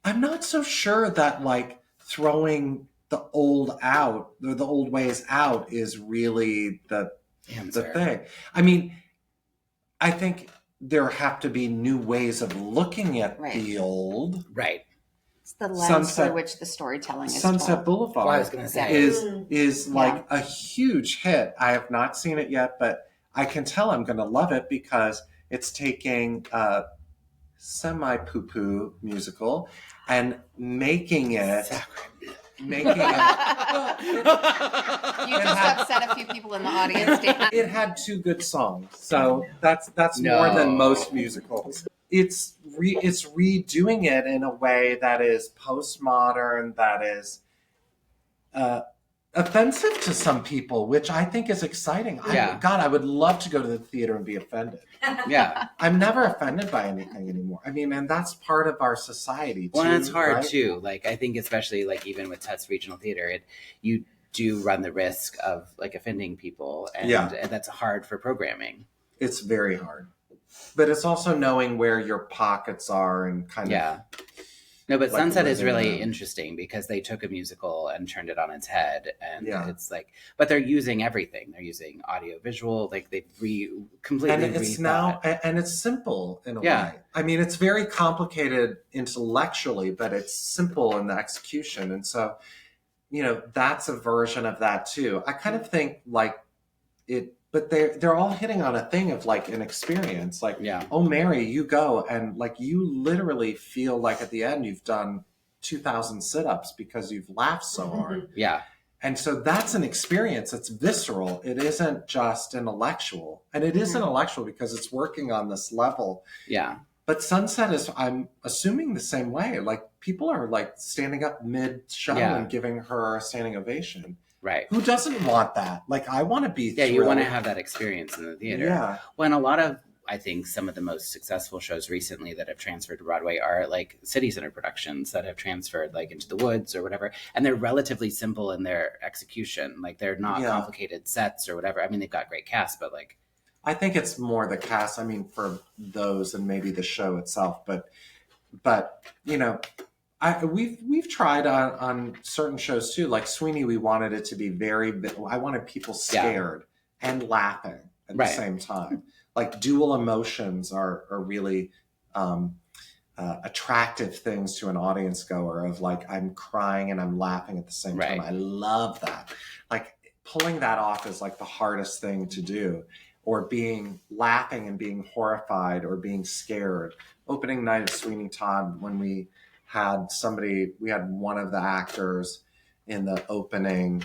I'm not so sure that like throwing the old out, the old ways out is really the thing. I mean, I think there have to be new ways of looking at the old. Right. It's the lens through which the storytelling is Sunset Boulevard I was gonna say. is like a huge hit. I have not seen it yet, but I can tell I'm going to love it because it's taking a semi-poo-poo musical and making it. You just upset a few people in the audience, Dan. It had 2 good songs, so that's more than most musicals. It's redoing it in a way that is postmodern, that is offensive to some people, which I think is exciting. I would love to go to the theater and be offended. Yeah. I'm never offended by anything anymore. I mean, and that's part of our society too. Well, and it's hard right? too. Like I think especially like even with TUTS Regional Theater, you do run the risk of like offending people, and that's hard for programming. It's very hard. But it's also knowing where your pockets are and kind of. No, but like Sunset is really interesting because they took a musical and turned it on its head, and it's like, but they're using everything. They're using audio, visual, like they've completely. And it's now, and it's simple in a way. I mean, it's very complicated intellectually, but it's simple in the execution, and so, that's a version of that too. I kind of think like it. But they're all hitting on a thing of like an experience, like, oh, Mary, you go. And like, you literally feel like at the end, you've done 2,000 sit-ups because you've laughed so hard. Yeah. And so that's an experience. It's visceral. It isn't just intellectual. And it is intellectual because it's working on this level. Yeah. But Sunset is, I'm assuming, the same way. Like people are like standing up mid-show and giving her a standing ovation. Right. Who doesn't want that? Like, I want to be thrilled. You want to have that experience in the theater. Yeah. Well, and a lot of, I think, some of the most successful shows recently that have transferred to Broadway are like city center productions that have transferred like into the woods or whatever. And they're relatively simple in their execution. Like, they're not complicated sets or whatever. I mean, they've got great casts, but like. I think it's more the cast, I mean, for those and maybe the show itself. But we've tried on certain shows too, like Sweeney. We wanted it to be I wanted people scared and laughing at the same time. Like dual emotions are really attractive things to an audience goer. Of like, I'm crying and I'm laughing at the same time. I love that. Like pulling that off is like the hardest thing to do, or being laughing and being horrified or being scared. Opening night of Sweeney Todd, when we had one of the actors in the opening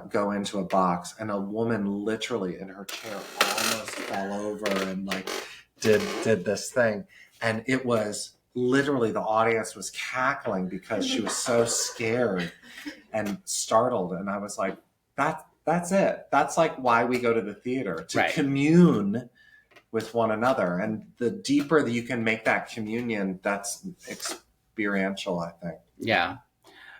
go into a box, and a woman literally in her chair almost fell over and like did this thing. And it was literally, the audience was cackling because she was so scared and startled. And I was like, that's it. That's like why we go to the theater, to commune with one another. And the deeper that you can make that communion, that's experiential, I think. Yeah.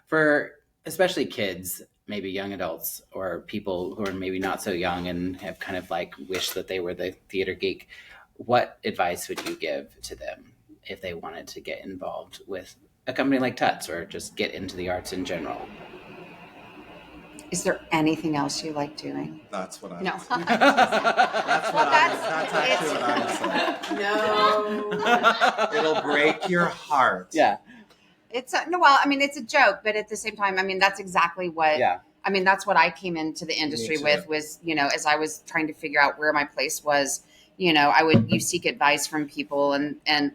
For especially kids, maybe young adults, or people who are maybe not so young and have kind of like wished that they were the theater geek, what advice would you give to them if they wanted to get involved with a company like TUTS or just get into the arts in general? Is there anything else you like doing? That's what I No. would say. That's actually what I would say. No. It'll break your heart. Yeah. It's it's a joke, but at the same time, I mean, that's exactly what I mean, that's what I came into the industry with was, as I was trying to figure out where my place was, you seek advice from people. And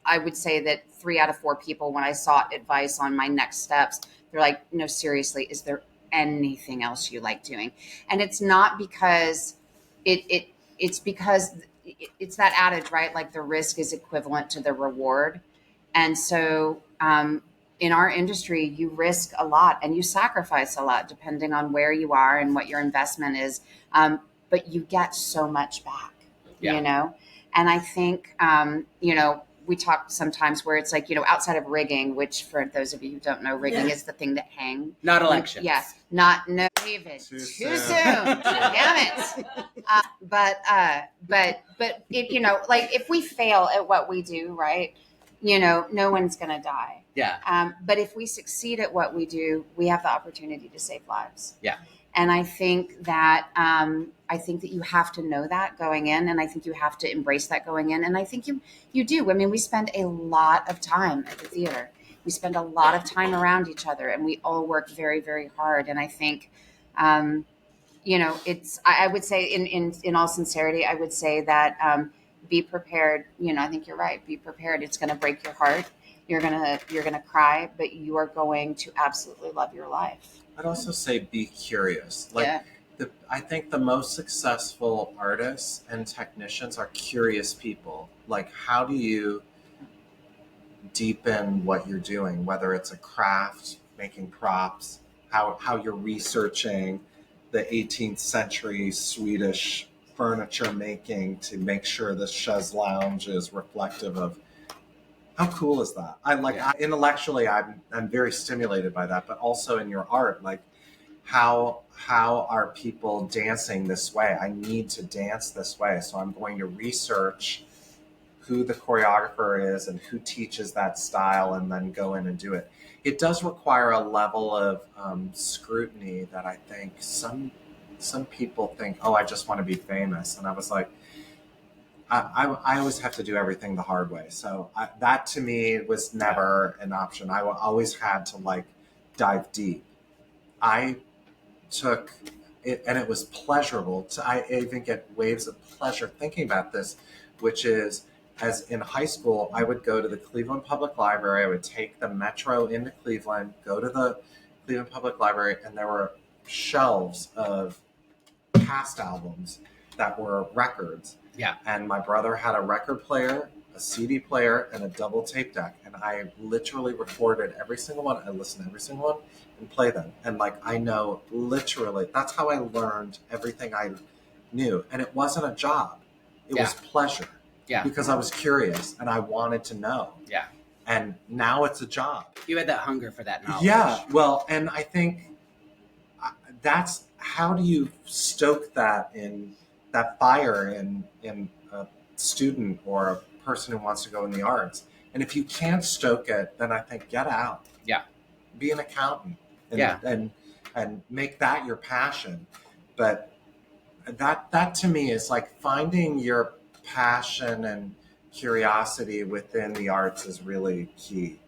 I would say that 3 out of 4 people, when I sought advice on my next steps, they're like, no, seriously, is there anything else you like doing? And it's not because it's because it's that adage, right? Like the risk is equivalent to the reward. And so, in our industry, you risk a lot and you sacrifice a lot depending on where you are and what your investment is. But you get so much back, And I think, we talk sometimes where it's like, outside of rigging, which for those of you who don't know, rigging is the thing that hang. Not elections. Yes. No, David. Too soon. Damn it. But like if we fail at what we do, right, no one's going to die. Yeah. But if we succeed at what we do, we have the opportunity to save lives. Yeah. And I think that you have to know that going in, and I think you have to embrace that going in, and I think you do. I mean, we spend a lot of time at the theater. We spend a lot of time around each other, and we all work very, very hard. And I think, it's. I would say, in all sincerity, I would say that be prepared. I think you're right. Be prepared. It's going to break your heart. You're gonna cry, but you are going to absolutely love your life. I'd also say be curious. I think the most successful artists and technicians are curious people. Like, how do you deepen what you're doing, whether it's a craft, making props, how you're researching the 18th century Swedish furniture making to make sure the chaise lounge is reflective of. How cool is that? Intellectually, I'm very stimulated by that, but also in your art, like how are people dancing this way? I need to dance this way, so I'm going to research who the choreographer is and who teaches that style, and then go in and do it. It does require a level of scrutiny that I think some people think, oh, I just want to be famous, and I was like, I always have to do everything the hard way. So that to me was never an option. I always had to dive deep. I took it, and it was pleasurable. I even get waves of pleasure thinking about this, which is, as in high school, I would go to the Cleveland Public Library. I would take the metro into Cleveland, go to the Cleveland Public Library, and there were shelves of cast albums that were records. Yeah. And my brother had a record player, a CD player, and a double tape deck. And I literally recorded every single one. I listened to every single one and play them. And I know literally, that's how I learned everything I knew. And it wasn't a job. It was pleasure. Yeah. Because I was curious and I wanted to know. Yeah. And now it's a job. You had that hunger for that knowledge. Yeah. Well, and I think that's, how do you stoke that fire in a student or a person who wants to go in the arts? And if you can't stoke it, then I think get out. Yeah. Be an accountant. And make that your passion. But that to me is like finding your passion and curiosity within the arts is really key.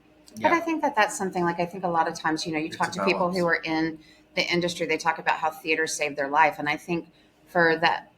But I think that's something, I think a lot of times, you talk to people who are in the industry, they talk about how theater saved their life. And I think for that,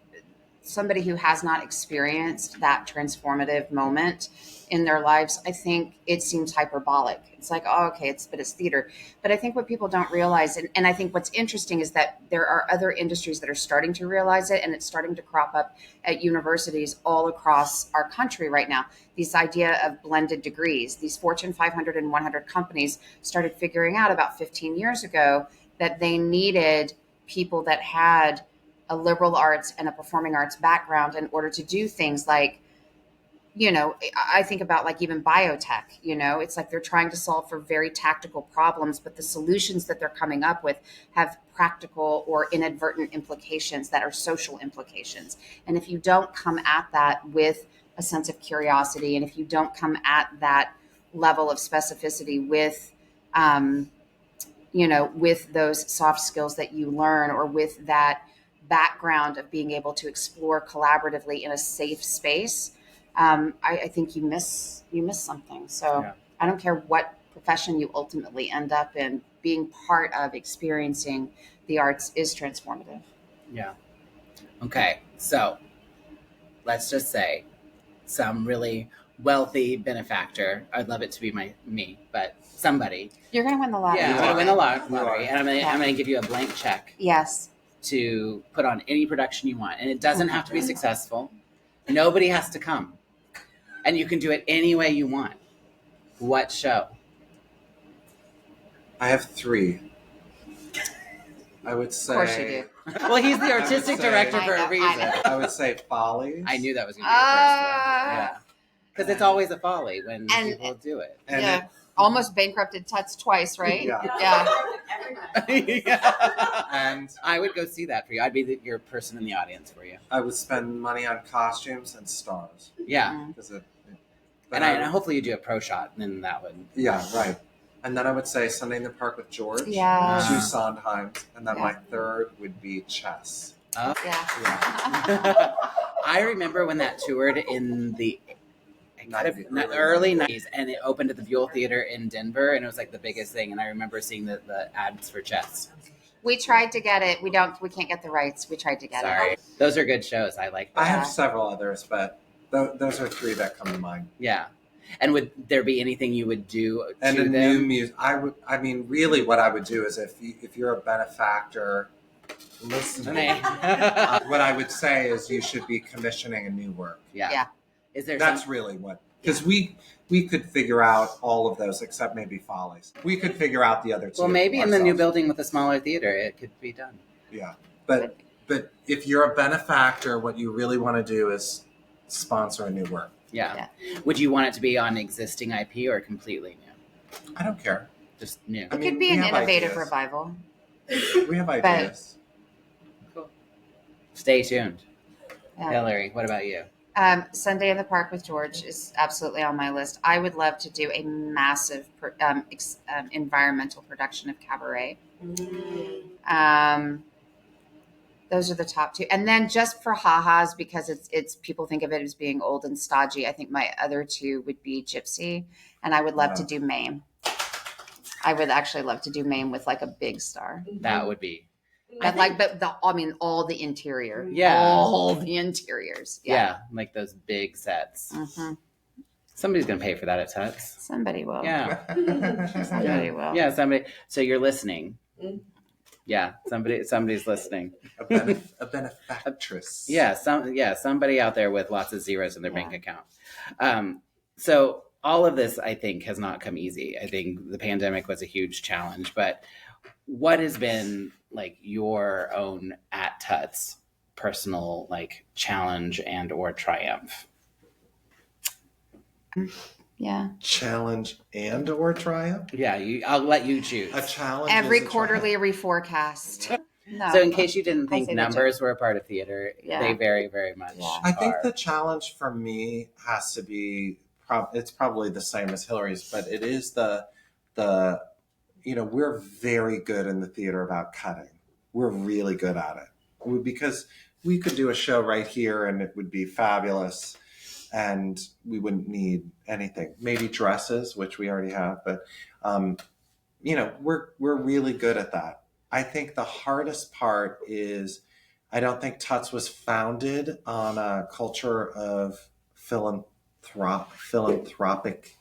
somebody who has not experienced that transformative moment in their lives, I think it seems hyperbolic. It's like, oh, okay, it's theater. But I think what people don't realize, and I think what's interesting is that there are other industries that are starting to realize it, and it's starting to crop up at universities all across our country right now. This idea of blended degrees, these Fortune 500 and 100 companies started figuring out about 15 years ago that they needed people that had a liberal arts and a performing arts background in order to do things like, I think about even biotech, it's like they're trying to solve for very tactical problems, but the solutions that they're coming up with have practical or inadvertent implications that are social implications. And if you don't come at that with a sense of curiosity, and if you don't come at that level of specificity with, with those soft skills that you learn, or with that background of being able to explore collaboratively in a safe space, I think you miss something. So I don't care what profession you ultimately end up in, being part of experiencing the arts is transformative. Yeah. Okay. So let's just say some really wealthy benefactor. I'd love it to be me, but somebody. You're going to win the lottery. Yeah, I'm going to win the lottery, and I'm Yeah. going to give you a blank check Yes. to put on any production you want, and it doesn't have to be successful. Nobody has to come, and you can do it any way you want. What show? I have 3. I would say. Of course you do. Well, he's the artistic say- director for I know, a I reason. know. I would say Follies. I knew that was going to be the first one. Yeah, because it's always a folly when And- people do it. And yeah. Almost bankrupted TUTS twice, right? Yeah. Yeah. And I would go see that for you. I'd be your person in the audience for you. I would spend money on costumes and stars. Yeah, Because and hopefully you do a pro shot, and then that would. Yeah, right. And then I would say Sunday in the Park with George. Yeah. 2 Sondheims. And then Yeah. my third would be chess. Oh. Yeah. Yeah. I remember when that toured in the early 90s, and it opened at the Buell Theater in Denver, and it was like the biggest thing. And I remember seeing the ads for chess. We tried to get it. We can't get the rights. We tried to get Sorry, it. those are good shows. I like I that. have several others, but those are 3 that come to mind. Yeah. And would there be anything you would do And to a new them? music. Really what I would do is if you're a benefactor listening, what I would say is you should be commissioning a new work. Yeah. Yeah. Is there That's really what, because we could figure out all of those except maybe Follies. We could figure out the other 2. Well, maybe in the new ourselves. building with a smaller theater, it could be done. Yeah, but if you're a benefactor, what you really want to do is sponsor a new work. Yeah. Would you want it to be on existing IP or completely new? I don't care. Just new. It could be we an have innovative ideas. revival. We have ideas. Stay tuned. Yeah. Hillary, what about you? Sunday in the Park with George is absolutely on my list. I would love to do a massive environmental production of Cabaret. Those are the top 2. And then just for ha-has, because it's people think of it as being old and stodgy, I think my other 2 would be Gypsy, and I would love to do Mame. I would actually love to do Mame with like a big star. That would be. But all the interior. Yeah. All the interiors. Yeah, like those big sets. Mm-hmm. Somebody's going to pay for that at TUTS. Somebody will. Yeah. Somebody will. Yeah, somebody. So you're listening. Yeah, somebody's listening. A benefactress. Yeah, somebody out there with lots of zeros in their bank account. So all of this, I think, has not come easy. I think the pandemic was a huge challenge, but what has been like your own at TUTS personal like challenge and or triumph? Yeah. Challenge and or triumph? Yeah, I'll let you choose. A challenge. Every is a quarterly reforecast. No. So in case you didn't I think say that numbers were a part of theater, Yeah. they very, very much Yeah. I think are. the challenge for me has to be it's probably the same as Hillary's, but it is the we're very good in the theater about cutting. We're really good at it because we could do a show right here and it would be fabulous and we wouldn't need anything. Maybe dresses, which we already have, but we're really good at that. I think the hardest part is I don't think TUTS was founded on a culture of philanthropic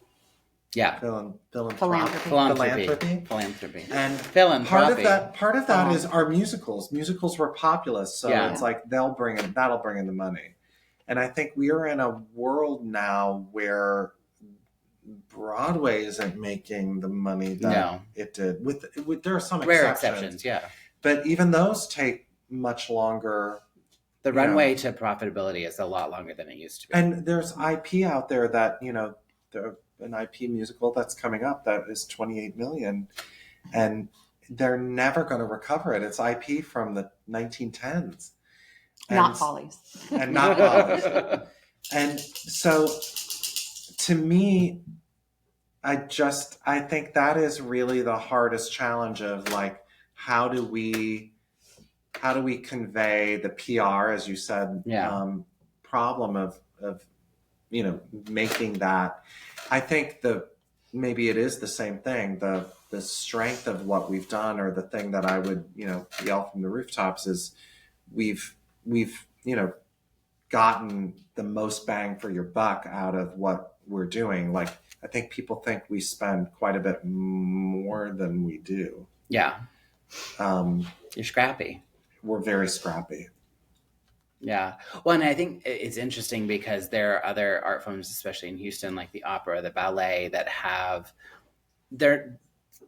Philanthropy. and Philanthropy. part of that is our musicals were populous, so Yeah. it's like that'll bring in the money. And I think we are in a world now where Broadway isn't making the money that it did. With there are some Rare exceptions, exceptions, yeah. but even those take much longer. The runway to profitability is a lot longer than it used to be. And there's IP out there that an IP musical that's coming up that is 28 million, and they're never going to recover it. It's IP from the 1910s. Not Follies. And not Follies. And so to me, I think that is really the hardest challenge of like, how do we convey the PR, as you said, problem of making that. I think maybe it is the same thing. The strength of what we've done, or the thing that I would, yell from the rooftops, is we've gotten the most bang for your buck out of what we're doing. Like, I think people think we spend quite a bit more than we do. Yeah. You're scrappy. We're very scrappy. Yeah. Well, and I think it's interesting because there are other art forms, especially in Houston, like the opera, the ballet, that have their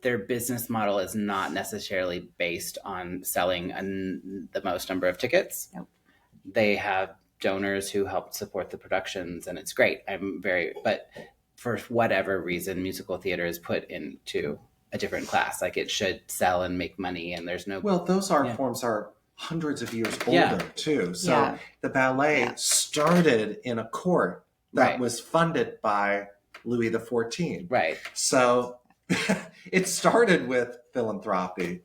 business model is not necessarily based on selling the most number of tickets. Nope. They have donors who help support the productions, and it's great. But for whatever reason, musical theater is put into a different class. Like, it should sell and make money, and there's no. Well, those art forms are hundreds of years older too. So the ballet started in a court that was funded by Louis XIV. Right. So it started with philanthropy.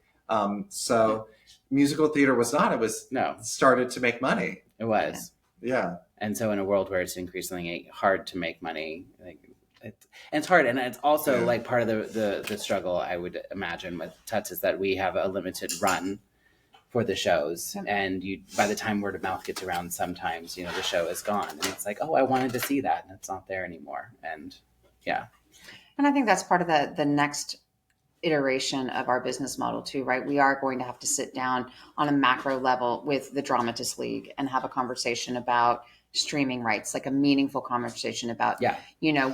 So musical theater was not. It was started to make money. It was. Yeah. And so in a world where it's increasingly hard to make money, it's hard. And it's also like part of the struggle, I would imagine, with TUTS is that we have a limited run for the shows. And by the time word of mouth gets around, sometimes, the show is gone. And it's like, oh, I wanted to see that. And it's not there anymore. And And I think that's part of the next iteration of our business model too, right? We are going to have to sit down on a macro level with the Dramatists League and have a conversation about streaming rights, like a meaningful conversation about,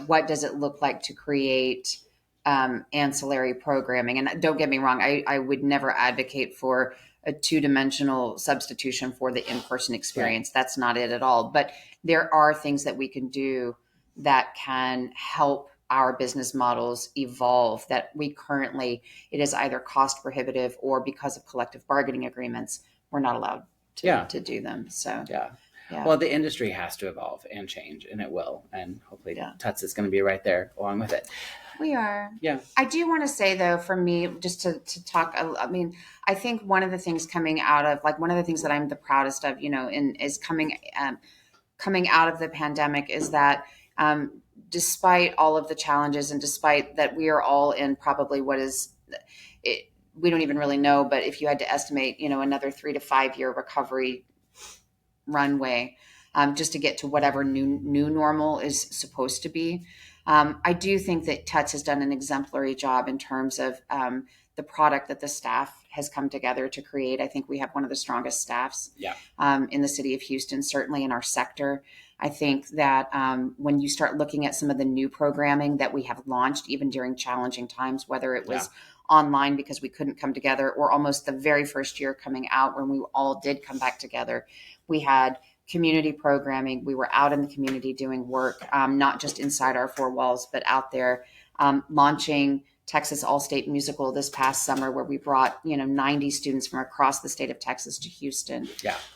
what does it look like to create ancillary programming? And don't get me wrong, I would never advocate for a two-dimensional substitution for the in-person experience. Right. That's not it at all. But there are things that we can do that can help our business models evolve, that we currently, it is either cost prohibitive or because of collective bargaining agreements, we're not allowed to do them. So well, the industry has to evolve and change, and it will. And hopefully TUTS is going to be right there along with it. We are. Yeah. I do want to say, though, for me, just to talk, I mean, I think one of the things coming out of, like, one of the things that I'm the proudest of, is coming out of the pandemic is that despite all of the challenges, and despite that we are all in probably we don't even really know, but if you had to estimate, another 3 to 5 year recovery runway, just to get to whatever new normal is supposed to be. I do think that TUTS has done an exemplary job in terms of the product that the staff has come together to create. I think we have one of the strongest staffs in the city of Houston, certainly in our sector. I think that when you start looking at some of the new programming that we have launched, even during challenging times, whether it was online because we couldn't come together, or almost the very first year coming out when we all did come back together, we had community programming. We were out in the community doing work, not just inside our four walls, but out there, launching Texas All-State Musical this past summer, where we brought 90 students from across the state of Texas to Houston.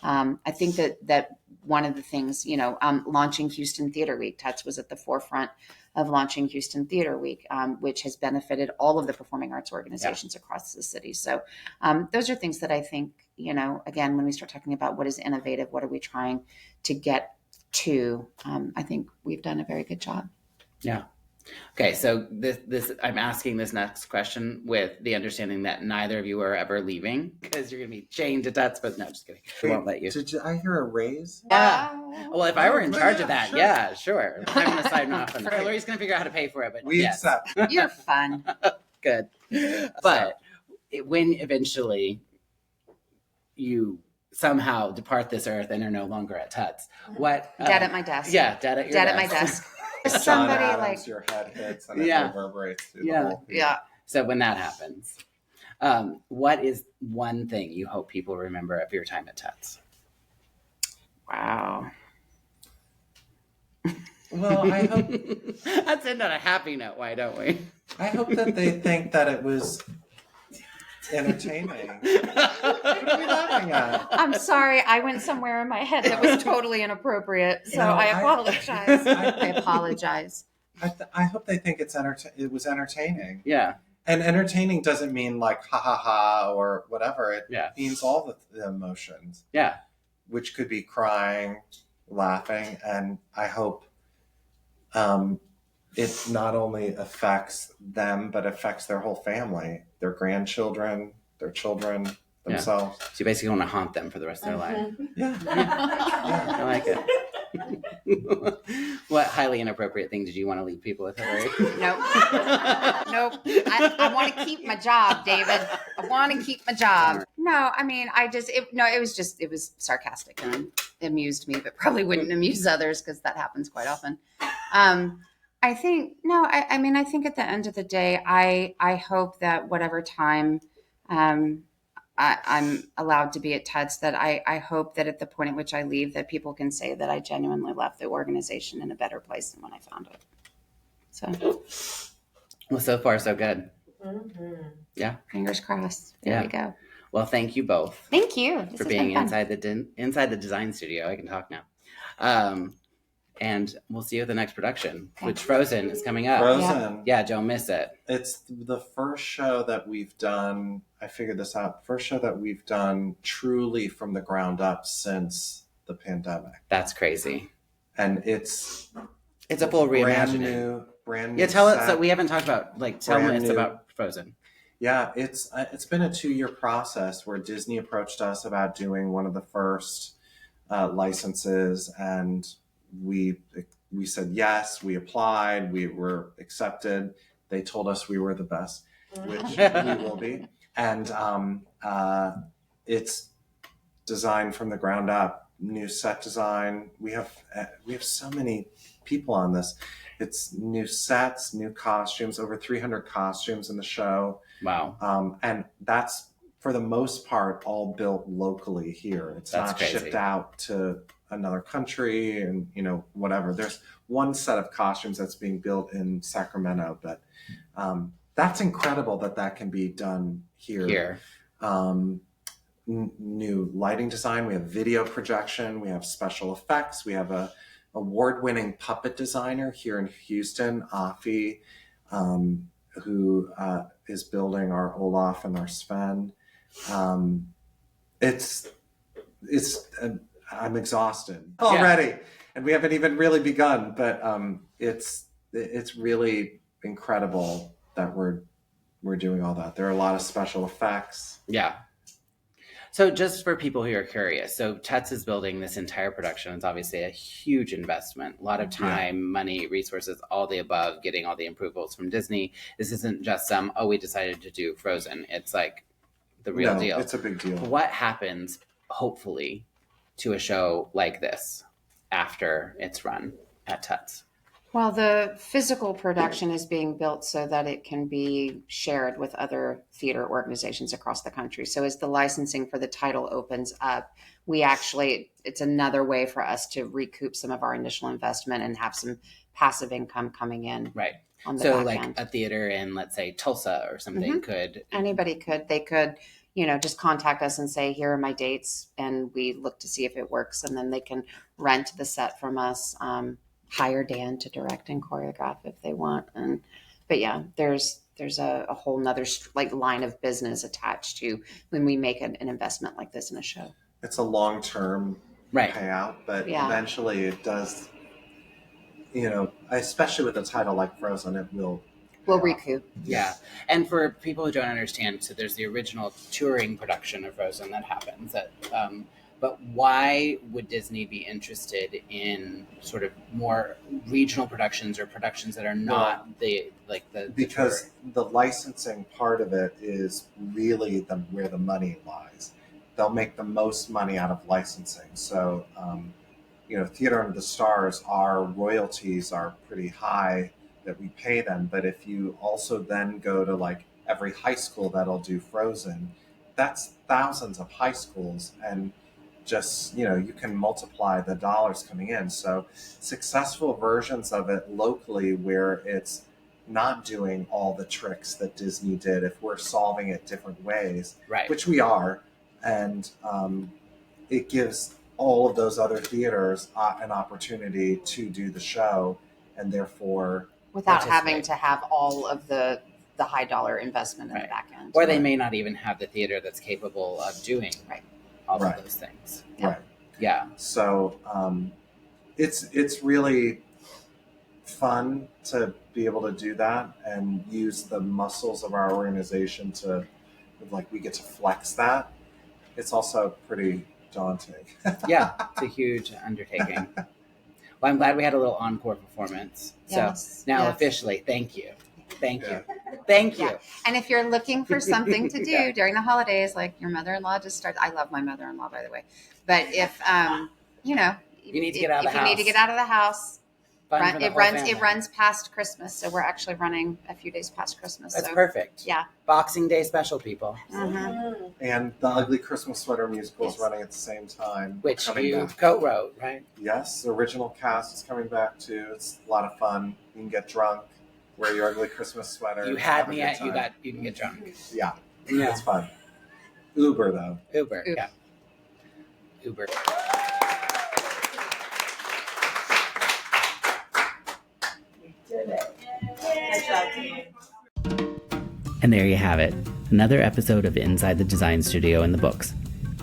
I think that one of the things, launching Houston Theater Week, TUTS was at the forefront of launching Houston Theater Week, which has benefited all of the performing arts organizations across the city. So those are things that I think, again, when we start talking about what is innovative, what are we trying to get to, I think we've done a very good job. Yeah. Okay, so this I'm asking this next question with the understanding that neither of you are ever leaving, because you're going to be chained to TUTS. But no, just kidding. We won't let you. Did I hear a raise? Yeah. Well, if I were in charge of that, sure. I'm going to sign off on that. Hillary's going to figure out how to pay for it, but we accept. You're fun. Good. But when eventually you somehow depart this earth and are no longer at TUTS, what? Dead at my desk. Yeah, dead at your desk. At my desk. Somebody Adams, your head hits and it reverberates through the whole thing. Yeah. So when that happens, what is one thing you hope people remember of your time at TUTS? Wow. Well, I hope let's end on a happy note. Why don't we? I hope that they think that it was entertaining. What are we laughing at? I'm sorry, I went somewhere in my head that was totally inappropriate, so I apologize. I apologize. I hope they think it was entertaining. Yeah. And entertaining doesn't mean like ha ha ha or whatever. It means all the emotions. Yeah. Which could be crying, laughing, and I hope it not only affects them, but affects their whole family, their grandchildren, their children, themselves. So you basically want to haunt them for the rest of their life. Yeah. I like it. What highly inappropriate thing did you want to leave people with, Hillary? Nope. I want to keep my job, David. I want to keep my job. No, I mean, it was sarcastic and amused me, but probably wouldn't amuse others because that happens quite often. I think at the end of the day, I hope that whatever time I'm allowed to be at TUTS, that I hope that at the point at which I leave, that people can say that I genuinely left the organization in a better place than when I found it. So, well, so far so good. Yeah. Fingers crossed. There we go. Well, thank you both. Thank you for being inside the design studio. I can talk now. And we'll see you at the next production, which Frozen is coming up. Frozen. Yeah, don't miss it. It's the first show that we've done. I figured this out. First show that we've done truly from the ground up since the pandemic. That's crazy. And it's a full reimagining. Brand new. Yeah, tell us that we haven't talked about. Tell us about Frozen. Yeah, it's been a 2-year process where Disney approached us about doing one of the first licenses, and we said yes. We applied. We were accepted. They told us we were the best, which we will be. And it's designed from the ground up. New set design. We have so many people on this. It's new sets, new costumes. Over 300 costumes in the show. Wow. And that's for the most part all built locally here. It's that's not crazy. Shipped out to another country and whatever. There's one set of costumes that's being built in Sacramento, but that's incredible that can be done here. New lighting design. We have video projection. We have special effects. We have a award-winning puppet designer here in Houston, Afi, who is building our Olaf and our Sven. I'm exhausted already, and we haven't even really begun. But it's really incredible that we're doing all that. There are a lot of special effects. Yeah. So just for people who are curious, so TUTS is building this entire production. It's obviously a huge investment, a lot of time, money, resources, all the above, getting all the approvals from Disney. This isn't just we decided to do Frozen. It's like the real deal. It's a big deal. What happens, hopefully, to a show like this after it's run at TUTS? Well, the physical production is being built so that it can be shared with other theater organizations across the country. So as the licensing for the title opens up, it's another way for us to recoup some of our initial investment and have some passive income coming in. Right. On the so back end. A theater in, let's say, Tulsa or something could. Anybody could. They could, just contact us and say, here are my dates. And we look to see if it works. And then they can rent the set from us. Hire Dan to direct and choreograph if they want. But yeah, there's a whole nother line of business attached to when we make an investment like this in a show. It's a long-term payout, but eventually it does, especially with a title like Frozen, it will recoup. Yeah. And for people who don't understand, so there's the original touring production of Frozen that happens but why would Disney be interested in sort of more regional productions or productions that are not because the licensing part of it is really where the money lies. They'll make the most money out of licensing. So, Theater Under the Stars, our royalties are pretty high that we pay them. But if you also then go to every high school that'll do Frozen, that's thousands of high schools, and just, you can multiply the dollars coming in. So successful versions of it locally where it's not doing all the tricks that Disney did, if we're solving it different ways, which we are, and it gives all of those other theaters an opportunity to do the show, and therefore without having to have all of the high dollar investment in the back end. Or they may not even have the theater that's capable of doing all of those things. Right. Yeah. So it's really fun to be able to do that and use the muscles of our organization to, like, we get to flex that. It's also pretty daunting. Yeah, it's a huge undertaking. Well, I'm glad we had a little encore performance. Yes, So now yes. officially, thank you. Thank Yeah. you. Thank you. Yeah. And if you're looking for something to do Yeah. during the holidays, like your mother-in-law just started, I love my mother-in-law, by the way. But if, you know, You need to get out of the if you need to house. get out of the house, Fun for the it whole runs family. it runs past Christmas. So we're actually running a few days past Christmas. That's so perfect. yeah. Boxing Day special, people. Mhm. And the Ugly Christmas Sweater musical is Yes. running at the same time. Which coming you back. co-wrote, right? Yes, the original cast is coming back too. It's a lot of fun. You can get drunk, wear your ugly Christmas sweater. You had have a me good at time. you can get drunk. Yeah, Yeah. it's fun. Uber though. Uber. Uber. Yeah. Uber. And there you have it, another episode of Inside the Design Studio in the books.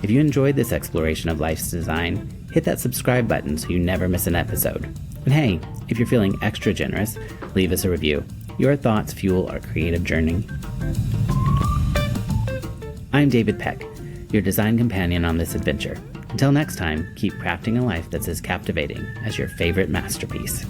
If you enjoyed this exploration of life's design, hit that subscribe button so you never miss an episode. And hey, if you're feeling extra generous, leave us a review. Your thoughts fuel our creative journey. I'm David Peck, your design companion on this adventure. Until next time, keep crafting a life that's as captivating as your favorite masterpiece.